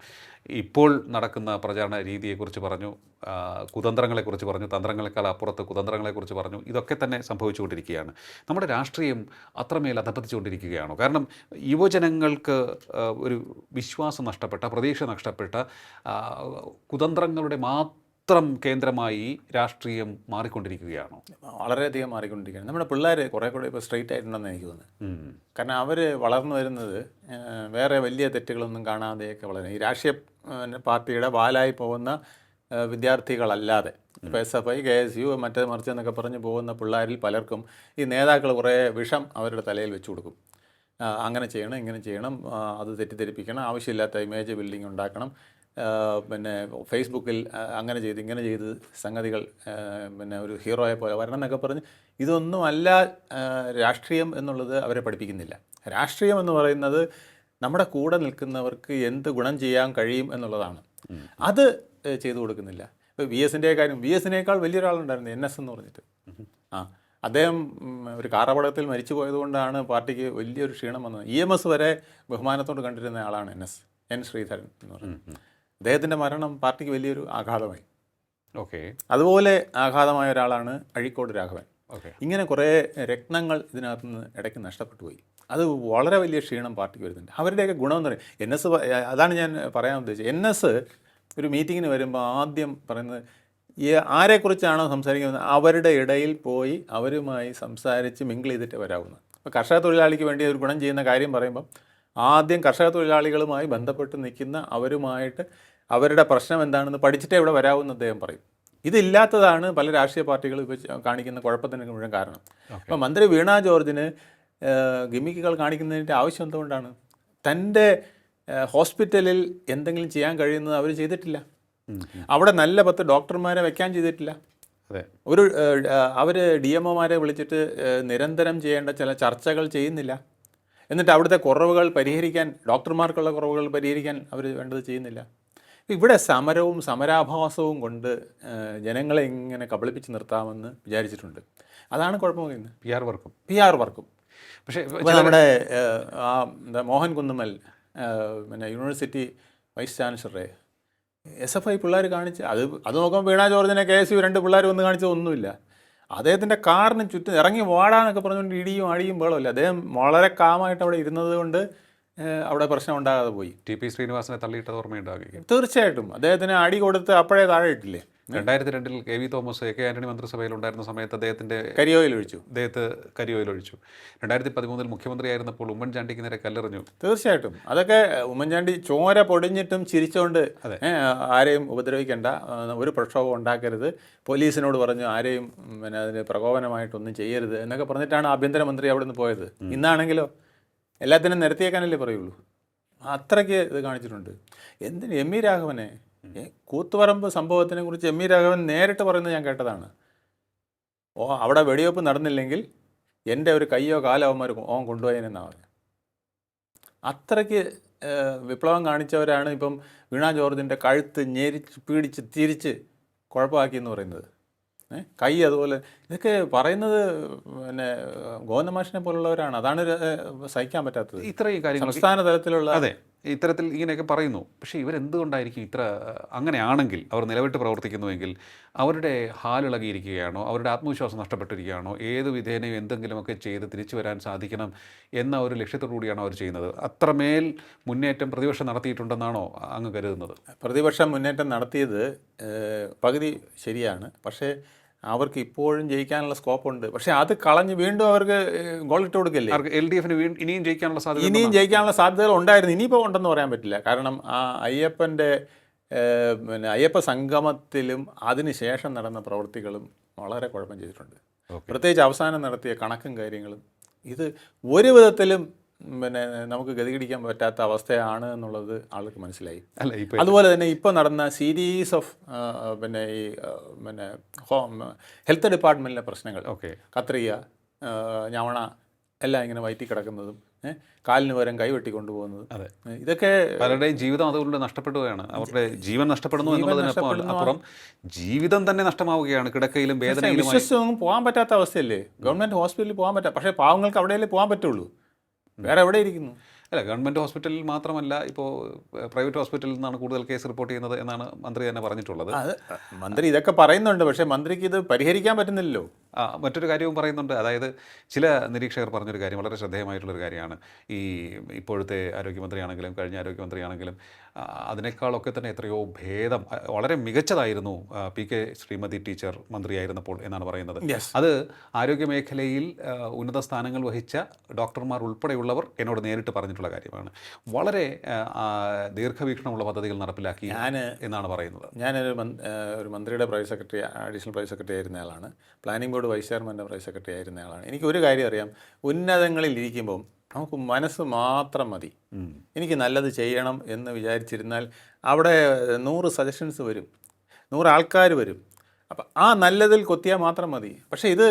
ഇപ്പോൾ നടക്കുന്ന പ്രചാരണ രീതിയെക്കുറിച്ച് പറഞ്ഞു, കുതന്ത്രങ്ങളെക്കുറിച്ച് പറഞ്ഞു, തന്ത്രങ്ങളെക്കാൾ അപ്പുറത്ത് കുതന്ത്രങ്ങളെക്കുറിച്ച് പറഞ്ഞു. ഇതൊക്കെ തന്നെ സംഭവിച്ചുകൊണ്ടിരിക്കുകയാണ്. നമ്മുടെ രാഷ്ട്രീയം അത്രമേൽ അധപ്പതിച്ചുകൊണ്ടിരിക്കുകയാണോ? കാരണം യുവജനങ്ങൾക്ക് ഒരു വിശ്വാസം നഷ്ടപ്പെട്ട, പ്രതീക്ഷ നഷ്ടപ്പെട്ട, കുതന്ത്രങ്ങളുടെ മാത്രം കേന്ദ്രമായി രാഷ്ട്രീയം മാറിക്കൊണ്ടിരിക്കുകയാണോ? വളരെയധികം മാറിക്കൊണ്ടിരിക്കുകയാണ്. നമ്മുടെ പിള്ളേർ കുറേ കൂടെ ഇപ്പോൾ സ്ട്രെയിറ്റ് ആയിട്ടുണ്ടെന്ന് എനിക്ക് തോന്നുന്നു. കാരണം അവർ വളർന്നു വരുന്നത് വേറെ വലിയ തെറ്റുകളൊന്നും കാണാതെയൊക്കെ വളരുന്നത്. ഈ രാഷ്ട്രീയ പാർട്ടിയുടെ വാലായി പോകുന്ന വിദ്യാർത്ഥികളല്ലാതെ ഇപ്പോൾ SFI, KSU, മറ്റേ മറിച്ച് എന്നൊക്കെ പറഞ്ഞ് പോകുന്ന പിള്ളേരിൽ പലർക്കും ഈ നേതാക്കൾ കുറേ വിഷം അവരുടെ തലയിൽ വെച്ച് കൊടുക്കും. അങ്ങനെ ചെയ്യണം, ഇങ്ങനെ ചെയ്യണം, അത് തെറ്റിദ്ധരിപ്പിക്കണം, ആവശ്യമില്ലാത്ത ഇമേജ് ബിൽഡിംഗ് ഉണ്ടാക്കണം, പിന്നെ ഫേസ്ബുക്കിൽ അങ്ങനെ ചെയ്ത് ഇങ്ങനെ ചെയ്ത് സംഗതികൾ പിന്നെ ഒരു ഹീറോയെ പോലെ വരണം എന്നൊക്കെ പറഞ്ഞ് ഇതൊന്നുമല്ല രാഷ്ട്രീയം എന്നുള്ളത് അവരെ പഠിപ്പിക്കുന്നില്ല. രാഷ്ട്രീയം എന്ന് പറയുന്നത് നമ്മുടെ കൂടെ നിൽക്കുന്നവർക്ക് എന്ത് ഗുണം ചെയ്യാൻ കഴിയും എന്നുള്ളതാണ്. അത് ചെയ്തു കൊടുക്കുന്നില്ല. ഇപ്പോൾ VSൻ്റെ കാര്യം, VSനേക്കാൾ വലിയൊരാളുണ്ടായിരുന്നു NS എന്ന് പറഞ്ഞിട്ട്. അദ്ദേഹം ഒരു കാറപകടത്തിൽ മരിച്ചു പോയതുകൊണ്ടാണ് പാർട്ടിക്ക് വലിയൊരു ക്ഷീണം വന്നത്. EMS വരെ ബഹുമാനത്തോട് കണ്ടിരുന്ന ആളാണ് N. ശ്രീധരൻ എന്ന് പറയുന്നത്. അദ്ദേഹത്തിൻ്റെ മരണം പാർട്ടിക്ക് വലിയൊരു ആഘാതമായി. ഓക്കെ. അതുപോലെ ആഘാതമായ ഒരാളാണ് അഴീക്കോട് രാഘവൻ. ഓക്കെ. ഇങ്ങനെ കുറേ രത്നങ്ങൾ ഇതിനകത്ത് നിന്ന് ഇടയ്ക്ക് നഷ്ടപ്പെട്ടു പോയി. അത് വളരെ വലിയ ക്ഷീണം പാർട്ടിക്ക് വരുന്നുണ്ട്. അവരുടെയൊക്കെ ഗുണമെന്ന് പറയും NS, അതാണ് ഞാൻ പറയാൻ ഉദ്ദേശിച്ചത്. NS ഒരു മീറ്റിങ്ങിന് വരുമ്പോൾ ആദ്യം പറയുന്നത് ആരെക്കുറിച്ചാണോ സംസാരിക്കുന്നത് അവരുടെ ഇടയിൽ പോയി അവരുമായി സംസാരിച്ച് മിങ്കിൾ ചെയ്തിട്ട് വരാവുന്നത്. ഇപ്പോൾ കർഷക തൊഴിലാളിക്ക് വേണ്ടി ഒരു ഗുണം ചെയ്യുന്ന കാര്യം പറയുമ്പം ആദ്യം കർഷക തൊഴിലാളികളുമായി ബന്ധപ്പെട്ട് നിൽക്കുന്ന അവരുമായിട്ട് അവരുടെ പ്രശ്നം എന്താണെന്ന് പഠിച്ചിട്ടേ ഇവിടെ വരാവുന്ന അദ്ദേഹം പറയും. ഇതില്ലാത്തതാണ് പല രാഷ്ട്രീയ പാർട്ടികളും ഇപ്പോൾ കാണിക്കുന്ന കുഴപ്പത്തിന് മുഴുവൻ കാരണം. അപ്പോൾ മന്ത്രി വീണ ജോർജിന് ഗിമ്മിക്കുകൾ കാണിക്കുന്നതിൻ്റെ ആവശ്യം എന്തുകൊണ്ടാണ്? തൻ്റെ ഹോസ്പിറ്റലിൽ എന്തെങ്കിലും ചെയ്യാൻ കഴിയുന്നത് അവർ ചെയ്തിട്ടില്ല. അവിടെ നല്ല 10 ഡോക്ടർമാരെ വയ്ക്കാൻ ചെയ്തിട്ടില്ല. അവർ DMOമാരെ വിളിച്ചിട്ട് നിരന്തരം ചെയ്യേണ്ട ചില ചർച്ചകൾ ചെയ്യുന്നില്ല. എന്നിട്ട് അവിടുത്തെ കുറവുകൾ പരിഹരിക്കാൻ, ഡോക്ടർമാർക്കുള്ള കുറവുകൾ പരിഹരിക്കാൻ അവർ വേണ്ടത് ചെയ്യുന്നില്ല. ഇവിടെ സമരവും സമരാഭാസവും കൊണ്ട് ജനങ്ങളെ ഇങ്ങനെ കബളിപ്പിച്ച് നിർത്താമെന്ന് വിചാരിച്ചിട്ടുണ്ട്. അതാണ് കുഴപ്പം പറയുന്നത്. PR വർക്കും. പക്ഷേ നമ്മുടെ എന്താ മോഹൻ കുന്നുമ്മൽ പിന്നെ യൂണിവേഴ്സിറ്റി വൈസ് ചാൻസലറെ SFI പിള്ളേർ കാണിച്ച് അത് നോക്കുമ്പോൾ വീണ ജോർജിനെ KSU 2 പിള്ളേർ വന്ന് കാണിച്ചത് ഒന്നുമില്ല. അദ്ദേഹത്തിൻ്റെ കാറിന് ചുറ്റും ഇറങ്ങി വാടാന്നൊക്കെ പറഞ്ഞുകൊണ്ട് ഇടിയും അടിയും ബഹളമില്ല. അദ്ദേഹം വളരെ കാമായിട്ട് അവിടെ ഇരുന്നത് കൊണ്ട് അവിടെ പ്രശ്നം ഉണ്ടാകാതെ പോയി. TP ശ്രീനിവാസനെ തള്ളിയിട്ടത് ഓർമ്മയുണ്ടാകും. തീർച്ചയായിട്ടും അദ്ദേഹത്തിന് അടി കൊടുത്ത് അപ്പോഴേ താഴെ ഇട്ടില്ലേ. 2002 KV തോമസ് AK ആന്റണി മന്ത്രിസഭയിൽ ഉണ്ടായിരുന്ന സമയത്ത് അദ്ദേഹത്തെ കരിയോയിൽ ഒഴിച്ചു. 2013 മുഖ്യമന്ത്രിയായിരുന്നപ്പോൾ ഉമ്മൻചാണ്ടിക്ക് നേരെ കല്ലെറിഞ്ഞു. തീർച്ചയായിട്ടും അതൊക്കെ ഉമ്മൻചാണ്ടി ചോര പൊടിഞ്ഞിട്ടും ചിരിച്ചുകൊണ്ട് ആരെയും ഉപദ്രവിക്കേണ്ട, ഒരു പ്രക്ഷോഭം ഉണ്ടാക്കരുത്, പോലീസിനോട് പറഞ്ഞു ആരെയും പിന്നെ അതിന് പ്രകോപനമായിട്ടൊന്നും ചെയ്യരുത് എന്നൊക്കെ പറഞ്ഞിട്ടാണ് ആഭ്യന്തരമന്ത്രി അവിടെ നിന്ന് പോയത്. ഇന്നാണെങ്കിലോ എല്ലാത്തിനും നിരത്തിയേക്കാനല്ലേ പറയുള്ളൂ. അത്രയ്ക്ക് ഇത് കാണിച്ചിട്ടുണ്ട്. എന്തിന് ME രാഘവനെ കൂത്തുപറമ്പ് സംഭവത്തിനെ കുറിച്ച് ME രാഘവൻ നേരിട്ട് പറയുന്നത് ഞാൻ കേട്ടതാണ്. അവിടെ വെടിവെപ്പ് നടന്നില്ലെങ്കിൽ എൻ്റെ ഒരു കയ്യോ കാലോ ഓൻ കൊണ്ടുപോയതെന്നാണ് പറഞ്ഞത്. അത്രയ്ക്ക് വിപ്ലവം കാണിച്ചവരാണ് ഇപ്പം വീണ ജോർജിൻ്റെ കഴുത്ത് ഞെരിച്ച് പീഡിച്ച് തിരിച്ച് കുഴപ്പമാക്കിയെന്ന് പറയുന്നത്. കൈ അതുപോലെ ഇതൊക്കെ പറയുന്നത് പിന്നെ ഗോവിന്ദമാഷിനെ പോലുള്ളവരാണ്. അതാണ് സഹിക്കാൻ പറ്റാത്തത്. ഇത്രയും കാര്യങ്ങൾ സംസ്ഥാന തലത്തിലുള്ള അതെ ഇത്തരത്തിൽ ഇങ്ങനെയൊക്കെ പറയുന്നു. പക്ഷേ ഇവരെന്തുകൊണ്ടായിരിക്കും ഇത്ര അങ്ങനെയാണെങ്കിൽ അവർ നിലവിട്ട് പ്രവർത്തിക്കുന്നുവെങ്കിൽ അവരുടെ ഹാലിളകിയിരിക്കുകയാണോ, അവരുടെ ആത്മവിശ്വാസം നഷ്ടപ്പെട്ടിരിക്കുകയാണോ, ഏത് വിധേനയും എന്തെങ്കിലുമൊക്കെ ചെയ്ത് തിരിച്ചു വരാൻ സാധിക്കണം എന്ന ഒരു ലക്ഷ്യത്തോടു കൂടിയാണോ അവർ ചെയ്യുന്നത്? അത്രമേൽ മുന്നേറ്റം പ്രതിപക്ഷം നടത്തിയിട്ടുണ്ടെന്നാണോ അങ്ങ് കരുതുന്നത്? പ്രതിപക്ഷം മുന്നേറ്റം നടത്തിയത് പകുതി ശരിയാണ്. പക്ഷേ അവർക്ക് ഇപ്പോഴും ജയിക്കാനുള്ള സ്കോപ്പുണ്ട്. പക്ഷേ അത് കളഞ്ഞ് വീണ്ടും അവർക്ക് ഗോൾ ഇട്ട് കൊടുക്കല്ലേ. LDF ഇനിയും ജയിക്കാനുള്ള സാധ്യത ജയിക്കാനുള്ള സാധ്യതകൾ ഉണ്ടായിരുന്നു. ഇനിയിപ്പോൾ ഉണ്ടെന്ന് പറയാൻ പറ്റില്ല. കാരണം ആ അയ്യപ്പൻ്റെ പിന്നെ അയ്യപ്പ സംഗമത്തിലും അതിന് ശേഷം നടന്ന പ്രവൃത്തികളും വളരെ കുഴപ്പം ചെയ്തിട്ടുണ്ട്. പ്രത്യേകിച്ച് അവസാനം നടത്തിയ കണക്കും കാര്യങ്ങളും ഇത് ഒരു വിധത്തിലും പിന്നെ നമുക്ക് ഗതിപിടിക്കാൻ പറ്റാത്ത അവസ്ഥയാണ് എന്നുള്ളത് ആൾക്ക് മനസ്സിലായി. അതുപോലെ തന്നെ ഇപ്പോൾ നടന്ന സീരീസ് ഓഫ് പിന്നെ ഈ പിന്നെ ഹെൽത്ത് ഡിപ്പാർട്ട്മെൻറ്റിലെ പ്രശ്നങ്ങൾ, കത്രിക, ഞവണ എല്ലാം ഇങ്ങനെ വയറ്റി കിടക്കുന്നതും കാലിന് പകരം കൈവെട്ടി കൊണ്ടുപോകുന്നത്, ഇതൊക്കെ പലരുടെയും ജീവിതം അതുകൊണ്ട് നഷ്ടപ്പെടുകയാണ്. അവരുടെ ജീവൻ നഷ്ടപ്പെടുന്നു എന്നുള്ളതിനപ്പുറം ജീവിതം തന്നെ നഷ്ടമാവുകയാണ്. കിടക്കയിലും വേദനയിലും വിശ്വസിച്ചൊന്നും പോകാൻ പറ്റാത്ത അവസ്ഥയല്ലേ. ഗവൺമെൻറ് ഹോസ്പിറ്റലിൽ പോകാൻ പറ്റാം. പക്ഷേ പാവങ്ങൾക്ക് അവിടെയല്ലേ പോകാൻ പറ്റുള്ളൂ. വേറെ എവിടെ ഇരിക്കുന്നു? അല്ല, ഗവൺമെൻറ് ഹോസ്പിറ്റലിൽ മാത്രമല്ല, ഇപ്പോൾ പ്രൈവറ്റ് ഹോസ്പിറ്റലിൽ നിന്നാണ് കൂടുതൽ കേസ് റിപ്പോർട്ട് ചെയ്യുന്നത് എന്നാണ് മന്ത്രി തന്നെ പറഞ്ഞിട്ടുള്ളത്. മന്ത്രി ഇതൊക്കെ പറയുന്നുണ്ട്, പക്ഷേ മന്ത്രിക്ക് ഇത് പരിഹരിക്കാൻ പറ്റുന്നില്ലല്ലോ. മറ്റൊരു കാര്യവും പറയുന്നുണ്ട്. അതായത് ചില നിരീക്ഷകർ പറഞ്ഞൊരു കാര്യം വളരെ ശ്രദ്ധേയമായിട്ടുള്ളൊരു കാര്യമാണ്. ഈ ഇപ്പോഴത്തെ ആരോഗ്യമന്ത്രിയാണെങ്കിലും കഴിഞ്ഞ ആരോഗ്യമന്ത്രിയാണെങ്കിലും അതിനേക്കാളൊക്കെ തന്നെ എത്രയോ ഭേദം, വളരെ മികച്ചതായിരുന്നു PK ശ്രീമതി ടീച്ചർ മന്ത്രിയായിരുന്നപ്പോൾ എന്നാണ് പറയുന്നത്. അത് ആരോഗ്യമേഖലയിൽ ഉന്നത സ്ഥാനങ്ങൾ വഹിച്ച ഡോക്ടർമാർ ഉൾപ്പെടെയുള്ളവർ എന്നോട് നേരിട്ട് പറഞ്ഞിട്ടുള്ള കാര്യമാണ്. വളരെ ദീർഘവീക്ഷണമുള്ള പദ്ധതികൾ നടപ്പിലാക്കി എന്നാണ് പറയുന്നത്. ഞാനൊരു മന്ത്രിയുടെ private secretary, additional private secretary ആയിരുന്ന ആളാണ്. പ്ലാനിംഗ് ബോർഡ് വൈസ് ചെയർമാൻ്റെ പ്രൈവറ്റ് സെക്രട്ടറി ആയിരുന്ന ആളാണ്. എനിക്ക് ഒരു കാര്യം അറിയാം, ഉന്നതങ്ങളിൽ ഇരിക്കുമ്പം നമുക്ക് മനസ്സ് മാത്രം മതി. എനിക്ക് നല്ലത് ചെയ്യണം എന്ന് വിചാരിച്ചിരുന്നാൽ അവിടെ 100 സജഷൻസ് വരും, 100 ആൾക്കാർ വരും. അപ്പം ആ നല്ലതിൽ കൊത്തിയാൽ മാത്രം മതി. പക്ഷേ ഇത്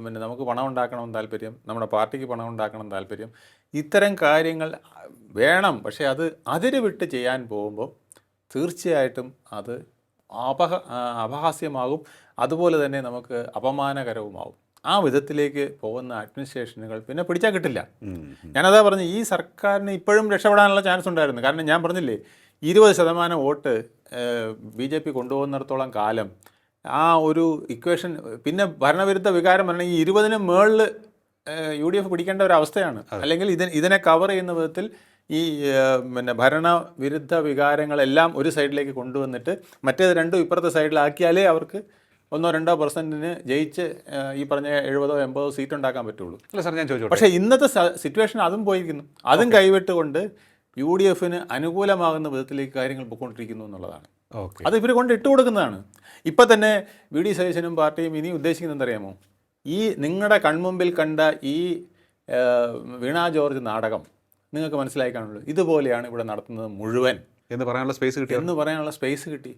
പിന്നെ നമുക്ക് പണം ഉണ്ടാക്കണം താല്പര്യം, നമ്മുടെ പാർട്ടിക്ക് പണം ഉണ്ടാക്കണം താല്പര്യം, ഇത്തരം കാര്യങ്ങൾ വേണം. പക്ഷേ അത് അതിര് വിട്ട് ചെയ്യാൻ പോകുമ്പോൾ തീർച്ചയായിട്ടും അത് അപഹാസ്യമാകും. അതുപോലെ തന്നെ നമുക്ക് അപമാനകരവുമാകും. ആ വിധത്തിലേക്ക് പോകുന്ന അഡ്മിനിസ്ട്രേഷനുകൾ പിന്നെ പിടിച്ചാൽ കിട്ടില്ല. ഞാനതാ പറഞ്ഞു, ഈ സർക്കാരിന് ഇപ്പോഴും രക്ഷപ്പെടാനുള്ള ചാൻസ് ഉണ്ടായിരുന്നു. കാരണം ഞാൻ പറഞ്ഞില്ലേ, 20% വോട്ട് BJP കൊണ്ടുപോകുന്നിടത്തോളം കാലം ആ ഒരു ഇക്വേഷൻ, പിന്നെ ഭരണവിരുദ്ധ വികാരം പറഞ്ഞാൽ ഈ 20-ന് മുകളിൽ UDF പിടിക്കേണ്ട ഒരു അവസ്ഥയാണ്. അല്ലെങ്കിൽ ഇതിനെ കവർ ചെയ്യുന്ന വിധത്തിൽ ഈ പിന്നെ ഭരണവിരുദ്ധ വികാരങ്ങളെല്ലാം ഒരു സൈഡിലേക്ക് കൊണ്ടുവന്നിട്ട് മറ്റേത് രണ്ടും ഇപ്പുറത്തെ സൈഡിലാക്കിയാലേ അവർക്ക് 1-2% ജയിച്ച് ഈ പറഞ്ഞ 70-80 സീറ്റ് ഉണ്ടാക്കാൻ പറ്റുള്ളൂ. അല്ല സാർ, ഞാൻ ചോദിച്ചു. പക്ഷേ ഇന്നത്തെ സിറ്റുവേഷൻ അതും പോയിരിക്കുന്നു. അതും കൈവിട്ടുകൊണ്ട് UDFന് അനുകൂലമാകുന്ന വിധത്തിലേക്ക് കാര്യങ്ങൾ പോയിക്കൊണ്ടിരിക്കുന്നു എന്നുള്ളതാണ്. അത് ഇവർ കൊണ്ട് ഇട്ട് കൊടുക്കുന്നതാണ്. ഇപ്പം തന്നെ VD സതീശനും പാർട്ടിയും ഇനി ഉദ്ദേശിക്കുന്നത് എന്തറിയാമോ? ഈ നിങ്ങളുടെ കൺമുമ്പിൽ കണ്ട ഈ വീണ ജോർജ് നാടകം നിങ്ങൾക്ക് മനസ്സിലായി കാണുള്ളൂ. ഇതുപോലെയാണ് ഇവിടെ നടത്തുന്നത് മുഴുവൻ എന്ന് പറയാനുള്ള സ്പേസ് കിട്ടി.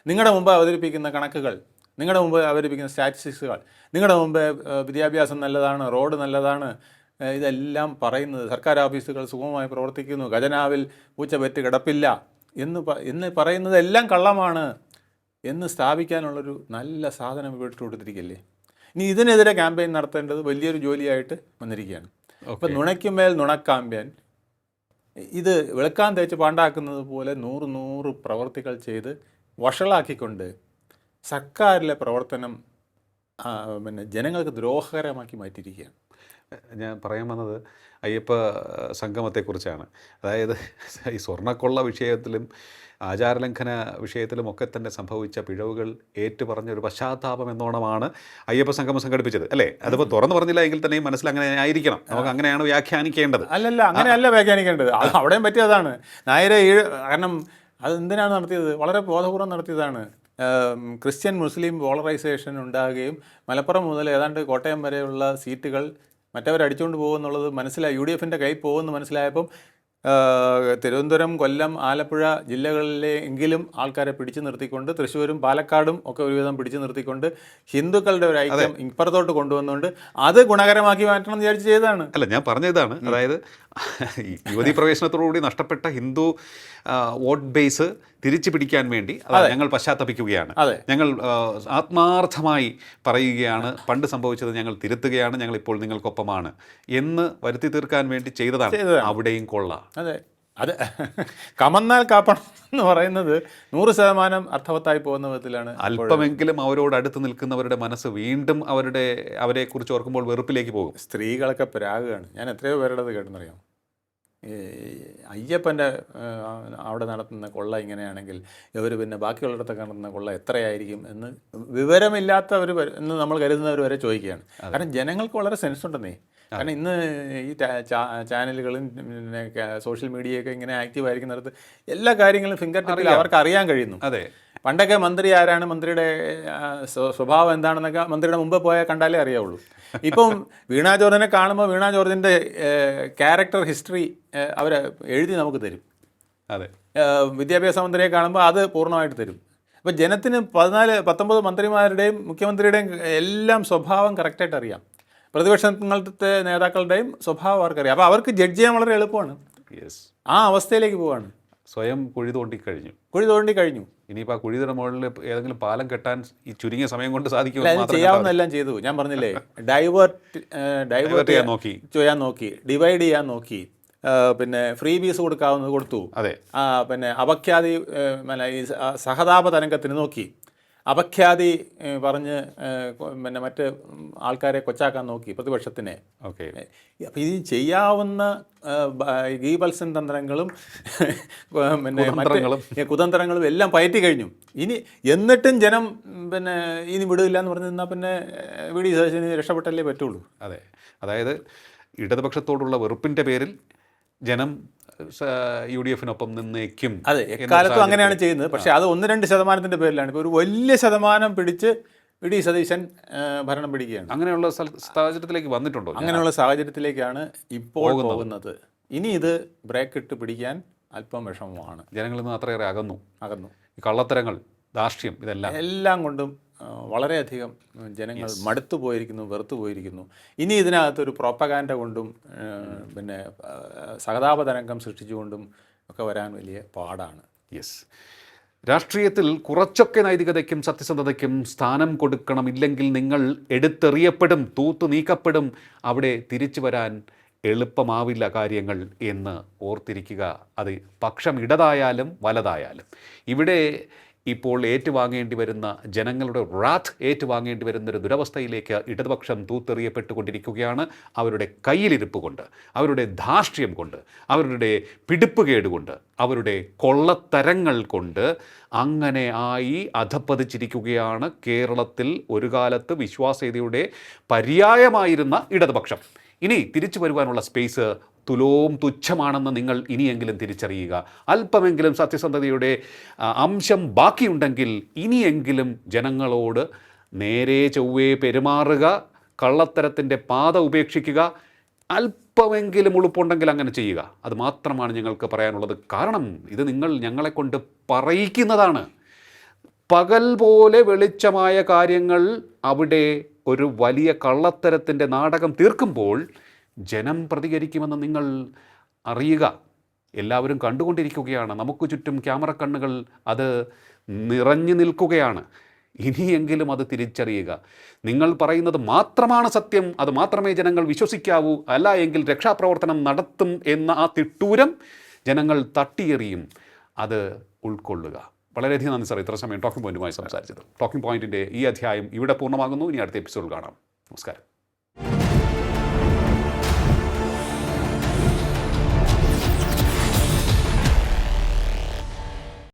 നിങ്ങളുടെ മുമ്പ് അവതരിപ്പിക്കുന്ന കണക്കുകൾ, നിങ്ങളുടെ മുമ്പ് അവതരിപ്പിക്കുന്ന സ്റ്റാറ്റിസ്റ്റിക്സുകൾ, നിങ്ങളുടെ മുമ്പ് വിദ്യാഭ്യാസം നല്ലതാണ്, റോഡ് നല്ലതാണ്, ഇതെല്ലാം പറയുന്നത് സർക്കാർ ഓഫീസുകൾ സുഗമമായി പ്രവർത്തിക്കുന്നു, ഖജനാവിൽ പൂച്ച പെറ്റ് കിടപ്പില്ല എന്ന് പറയുന്നതെല്ലാം കള്ളമാണ് എന്ന് സ്ഥാപിക്കാനുള്ളൊരു നല്ല സാധനം വിട്ടു കൊടുത്തിരിക്കല്ലേ. ഇനി ഇതിനെതിരെ ക്യാമ്പയിൻ നടത്തേണ്ടത് വലിയൊരു ജോലിയായിട്ട് വന്നിരിക്കുകയാണ്. അപ്പം നുണയ്ക്കുമേൽ നുണക്കാമ്പ്യാൻ, ഇത് വെളുക്കാൻ തേച്ച് പാണ്ടാക്കുന്നത് പോലെ 100 പ്രവർത്തികൾ ചെയ്ത് വഷളാക്കിക്കൊണ്ട് സർക്കാരിലെ പ്രവർത്തനം പിന്നെ ജനങ്ങൾക്ക് ദ്രോഹകരമാക്കി മാറ്റിയിരിക്കുകയാണ്. ഞാൻ പറയാൻ വന്നത് അയ്യപ്പ സംഗമത്തെക്കുറിച്ചാണ്. അതായത് ഈ സ്വർണ്ണക്കൊള്ള വിഷയത്തിലും ആചാരലംഘന വിഷയത്തിലുമൊക്കെ തന്നെ സംഭവിച്ച പിഴവുകൾ ഏറ്റുപറഞ്ഞൊരു പശ്ചാത്താപം എന്നോണമാണ് അയ്യപ്പ സംഗമം സംഘടിപ്പിച്ചത്, അല്ലേ? അതിപ്പോൾ തുറന്നു പറഞ്ഞില്ല എങ്കിൽ തന്നെയും മനസ്സിലങ്ങനെ ആയിരിക്കണം. നമുക്ക് അങ്ങനെയാണ് വ്യാഖ്യാനിക്കേണ്ടത്. അങ്ങനെയല്ല വ്യാഖ്യാനിക്കേണ്ടത്. അവിടെയും പറ്റിയതാണ്. നായരെ കാരണം അതെന്തിനാണ് നടത്തിയത്? വളരെ ബോധപൂർവം നടത്തിയതാണ്. ക്രിസ്ത്യൻ മുസ്ലിം പോളറൈസേഷൻ ഉണ്ടാകുകയും മലപ്പുറം മുതൽ ഏതാണ്ട് കോട്ടയം വരെയുള്ള സീറ്റുകൾ മറ്റവർ അടിച്ചുകൊണ്ട് പോകുമെന്നുള്ളത് മനസ്സിലായി. UDFൻ്റെ കൈ പോകുമെന്ന് മനസ്സിലായപ്പം തിരുവനന്തപുരം, കൊല്ലം, ആലപ്പുഴ ജില്ലകളിലെ എങ്കിലും ആൾക്കാരെ പിടിച്ചു നിർത്തിക്കൊണ്ട്, തൃശ്ശൂരും പാലക്കാടും ഒക്കെ ഒരുവിധം പിടിച്ചു നിർത്തിക്കൊണ്ട് ഹിന്ദുക്കളുടെ ഒരു ഐക്യം ഇപ്പുറത്തോട്ട് കൊണ്ടുവന്നുകൊണ്ട് അത് ഗുണകരമാക്കി മാറ്റണം എന്ന് വിചാരിച്ച് ചെയ്തതാണ്. അല്ല, ഞാൻ പറഞ്ഞതാണ്, അതായത് യുവതീ പ്രവേശനത്തോടുകൂടി നഷ്ടപ്പെട്ട ഹിന്ദു വോട്ട് ബേസ് തിരിച്ചു പിടിക്കാൻ വേണ്ടി ഞങ്ങൾ പശ്ചാത്തപിക്കുകയാണ്. ഞങ്ങൾ ആത്മാർത്ഥമായി പറയുകയാണ്, പണ്ട് സംഭവിച്ചത് ഞങ്ങൾ തിരുത്തുകയാണ്, ഞങ്ങൾ ഇപ്പോൾ നിങ്ങൾക്കൊപ്പമാണ് എന്ന് വരുത്തി തീർക്കാൻ വേണ്ടി ചെയ്തതാണ്. അവിടെയും കൊള്ളാം. അതെ, അത് കമന്നാൽ കാപ്പണം എന്ന് പറയുന്നത് 100% അർത്ഥവത്തായി പോകുന്ന വിധത്തിലാണ്. അല്പമെങ്കിലും അവരോട് അടുത്ത് നിൽക്കുന്നവരുടെ മനസ്സ് വീണ്ടും അവരെക്കുറിച്ച് ഓർക്കുമ്പോൾ വെറുപ്പിലേക്ക് പോകും. സ്ത്രീകളൊക്കെ പ്രാകുകയാണ്. ഞാൻ എത്രയോ പേരുടേത് കേട്ടെന്നറിയാം. ഈ അയ്യപ്പൻ്റെ അവിടെ നടത്തുന്ന കൊള്ള ഇങ്ങനെയാണെങ്കിൽ ഇവർ പിന്നെ ബാക്കിയുള്ളിടത്തൊക്കെ നടത്തുന്ന കൊള്ള എത്രയായിരിക്കും എന്ന് വിവരമില്ലാത്തവർ എന്ന് നമ്മൾ കരുതുന്നവർ വരെ ചോദിക്കുകയാണ്. കാരണം ജനങ്ങൾക്ക് വളരെ സെൻസ് ഉണ്ടെന്നേ. കാരണം ഇന്ന് ഈ ചാനലുകളും പിന്നെ സോഷ്യൽ മീഡിയയൊക്കെ ഇങ്ങനെ ആക്റ്റീവ് ആയിരിക്കുന്നിടത്ത് എല്ലാ കാര്യങ്ങളും ഫിംഗർ ടിപ്പിൽ അവർക്ക് അറിയാൻ കഴിയുന്നു. അതെ, പണ്ടൊക്കെ മന്ത്രി ആരാണ്, മന്ത്രിയുടെ സ്വഭാവം എന്താണെന്നൊക്കെ മന്ത്രിയുടെ മുമ്പ് പോയാൽ കണ്ടാലേ അറിയാവുള്ളൂ. ഇപ്പം വീണ ജോർജിനെ കാണുമ്പോൾ വീണ ജോർജിൻ്റെ ക്യാരക്ടർ ഹിസ്റ്ററി അവർ എഴുതി നമുക്ക് തരും. അതെ, വിദ്യാഭ്യാസ മന്ത്രിയെ കാണുമ്പോൾ അത് പൂർണ്ണമായിട്ട് തരും. അപ്പോൾ ജനത്തിന് 19 മന്ത്രിമാരുടെയും മുഖ്യമന്ത്രിയുടെയും എല്ലാം സ്വഭാവം കറക്റ്റായിട്ട് അറിയാം. പ്രതിപക്ഷത്തെ നേതാക്കളുടെയും സ്വഭാവം അവർക്കറിയാം. അപ്പോൾ അവർക്ക് ജഡ്ജ് ചെയ്യാൻ വളരെ എളുപ്പമാണ്. ആ അവസ്ഥയിലേക്ക് പോവാണ്. സ്വയം കുഴി തോണ്ടി കഴിഞ്ഞു. ഇനിയിപ്പോൾ ആ കുഴിയുടെ മുകളിൽ ഏതെങ്കിലും പാലം കെട്ടാൻ ഈ ചുരുങ്ങിയ സമയം കൊണ്ട് സാധിക്കും. ചെയ്യാവുന്നതെല്ലാം ചെയ്തു. ഞാൻ പറഞ്ഞില്ലേ, ഡൈവേർട്ട് ചെയ്യാൻ നോക്കി, ഡിവൈഡ് ചെയ്യാൻ നോക്കി, പിന്നെ ഫ്രീ ബീസ് കൊടുക്കാവുന്നത് കൊടുത്തു. അതെ, പിന്നെ അപഖ്യാതി ഈ സഹതാപ തരംഗത്തിന് നോക്കി, അപഖ്യാതി പറഞ്ഞ് പിന്നെ മറ്റ് ആൾക്കാരെ കൊച്ചാക്കാൻ നോക്കി പ്രതിപക്ഷത്തിനെ. ഓക്കെ, അപ്പം ഇത് ചെയ്യാവുന്ന ഗീബൽസൻ തന്ത്രങ്ങളും പിന്നെ മറ്റ് കുതന്ത്രങ്ങളും എല്ലാം പയറ്റി കഴിഞ്ഞു. ഇനി എന്നിട്ടും ജനം പിന്നെ ഇനി വിടില്ല എന്ന് പറഞ്ഞു നിന്നാൽ പിന്നെ വി ഡി സതീശന് രക്ഷപ്പെട്ടല്ലേ പറ്റുള്ളൂ. അതെ, അതായത് ഇടതുപക്ഷത്തോടുള്ള വെറുപ്പിൻ്റെ പേരിൽ ജനം UDF-നൊപ്പം നിന്നേക്കും. അതെ, എക്കാലത്തും അങ്ങനെയാണ് ചെയ്യുന്നത്. പക്ഷേ അത് 1-2% പേരിലാണ്. ഇപ്പോൾ ഒരു വലിയ ശതമാനം പിടിച്ച് വി ഡി സതീശൻ ഭരണം പിടിക്കുകയാണ്. അങ്ങനെയുള്ള സാഹചര്യത്തിലേക്ക് വന്നിട്ടുണ്ടോ? അങ്ങനെയുള്ള സാഹചര്യത്തിലേക്കാണ് ഇപ്പോൾ പോകുന്നത്. ഇനി ഇത് ബ്രേക്ക് ഇട്ട് പിടിക്കാൻ അല്പം വിഷമമാണ്. ജനങ്ങളിൽ നിന്ന് അത്രയേറെ അകന്നു. ഈ കള്ളത്തരങ്ങൾ, ധാർഷ്ട്യം, എല്ലാം കൊണ്ടും വളരെയധികം ജനങ്ങൾ മടുത്തു പോയിരിക്കുന്നു, വെറുത്തു പോയിരിക്കുന്നു. ഇനി ഇതിനകത്തൊരു പ്രോപ്പഗാൻഡ കൊണ്ടും പിന്നെ സഹതാപ തരംഗം സൃഷ്ടിച്ചുകൊണ്ടും ഒക്കെ വരാൻ വലിയ പാടാണ്. രാഷ്ട്രീയത്തിൽ കുറച്ചൊക്കെ നൈതികതയ്ക്കും സത്യസന്ധതയ്ക്കും സ്ഥാനം കൊടുക്കണം. ഇല്ലെങ്കിൽ നിങ്ങൾ എടുത്തെറിയപ്പെടും, തൂത്തു നീക്കപ്പെടും. അവിടെ തിരിച്ചു വരാൻ എളുപ്പമാവില്ല കാര്യങ്ങൾ എന്ന് ഓർത്തിരിക്കുക. അത് പക്ഷം ഇടതായാലും വലതായാലും. ഇവിടെ ഇപ്പോൾ ഏറ്റുവാങ്ങേണ്ടി വരുന്ന ജനങ്ങളുടെ റാത്ത് ഏറ്റുവാങ്ങേണ്ടി വരുന്നൊരു ദുരവസ്ഥയിലേക്ക് ഇടതുപക്ഷം തൂത്തെറിയപ്പെട്ടുകൊണ്ടിരിക്കുകയാണ്. അവരുടെ കയ്യിലിരിപ്പ് കൊണ്ട്, അവരുടെ ധാർഷ്ട്യം കൊണ്ട്, അവരുടെ പിടിപ്പുകേട് കൊണ്ട്, അവരുടെ കൊള്ളത്തരങ്ങൾ കൊണ്ട് അങ്ങനെ ആയി അധപ്പതിച്ചിരിക്കുകയാണ് കേരളത്തിൽ ഒരു കാലത്ത് വിശ്വാസ്യതയുടെ പര്യായമായിരുന്ന ഇടതുപക്ഷം. ഇനി തിരിച്ചു വരുവാനുള്ള സ്പേസ് തുച്ഛമാണെന്ന് നിങ്ങൾ ഇനിയെങ്കിലും തിരിച്ചറിയുക. അല്പമെങ്കിലും സത്യസന്ധതയുടെ അംശം ബാക്കിയുണ്ടെങ്കിൽ ഇനിയെങ്കിലും ജനങ്ങളോട് നേരെ ചൊവ്വേ പെരുമാറുക, കള്ളത്തരത്തിൻ്റെ പാത ഉപേക്ഷിക്കുക. അല്പമെങ്കിലും ഉളുപ്പുണ്ടെങ്കിൽ അങ്ങനെ ചെയ്യുക. അത് മാത്രമാണ് ഞങ്ങൾക്ക് പറയാനുള്ളത്. കാരണം ഇത് നിങ്ങൾ ഞങ്ങളെക്കൊണ്ട് പറയിക്കുന്നതാണ്. പകൽ പോലെ വെളിച്ചമായ കാര്യങ്ങൾ അവിടെ ഒരു വലിയ കള്ളത്തരത്തിൻ്റെ നാടകം തീർക്കുമ്പോൾ ജനം പ്രതികരിക്കുമെന്ന് നിങ്ങൾ അറിയുക. എല്ലാവരും കണ്ടുകൊണ്ടിരിക്കുകയാണ്. നമുക്ക് ചുറ്റും ക്യാമറ കണ്ണുകൾ അത് നിറഞ്ഞു നിൽക്കുകയാണ്. ഇനിയെങ്കിലും അത് തിരിച്ചറിയുക. നിങ്ങൾ പറയുന്നത് മാത്രമാണ് സത്യം, അത് മാത്രമേ ജനങ്ങൾ വിശ്വസിക്കാവൂ, അല്ല എങ്കിൽ രക്ഷാപ്രവർത്തനം നടത്തും എന്ന ആ തിട്ടൂരം ജനങ്ങൾ തട്ടിയെറിയും. അത് ഉൾക്കൊള്ളുക. വളരെയധികം നന്ദി സാർ, ഇത്ര സമയം ടോക്കിംഗ് പോയിന്റുമായി സംസാരിച്ചത്. ടോക്കിംഗ് പോയിന്റിൻ്റെ ഈ അധ്യായം ഇവിടെ പൂർണ്ണമാകുന്നു. ഇനി അടുത്ത എപ്പിസോഡിൽ കാണാം. നമസ്കാരം.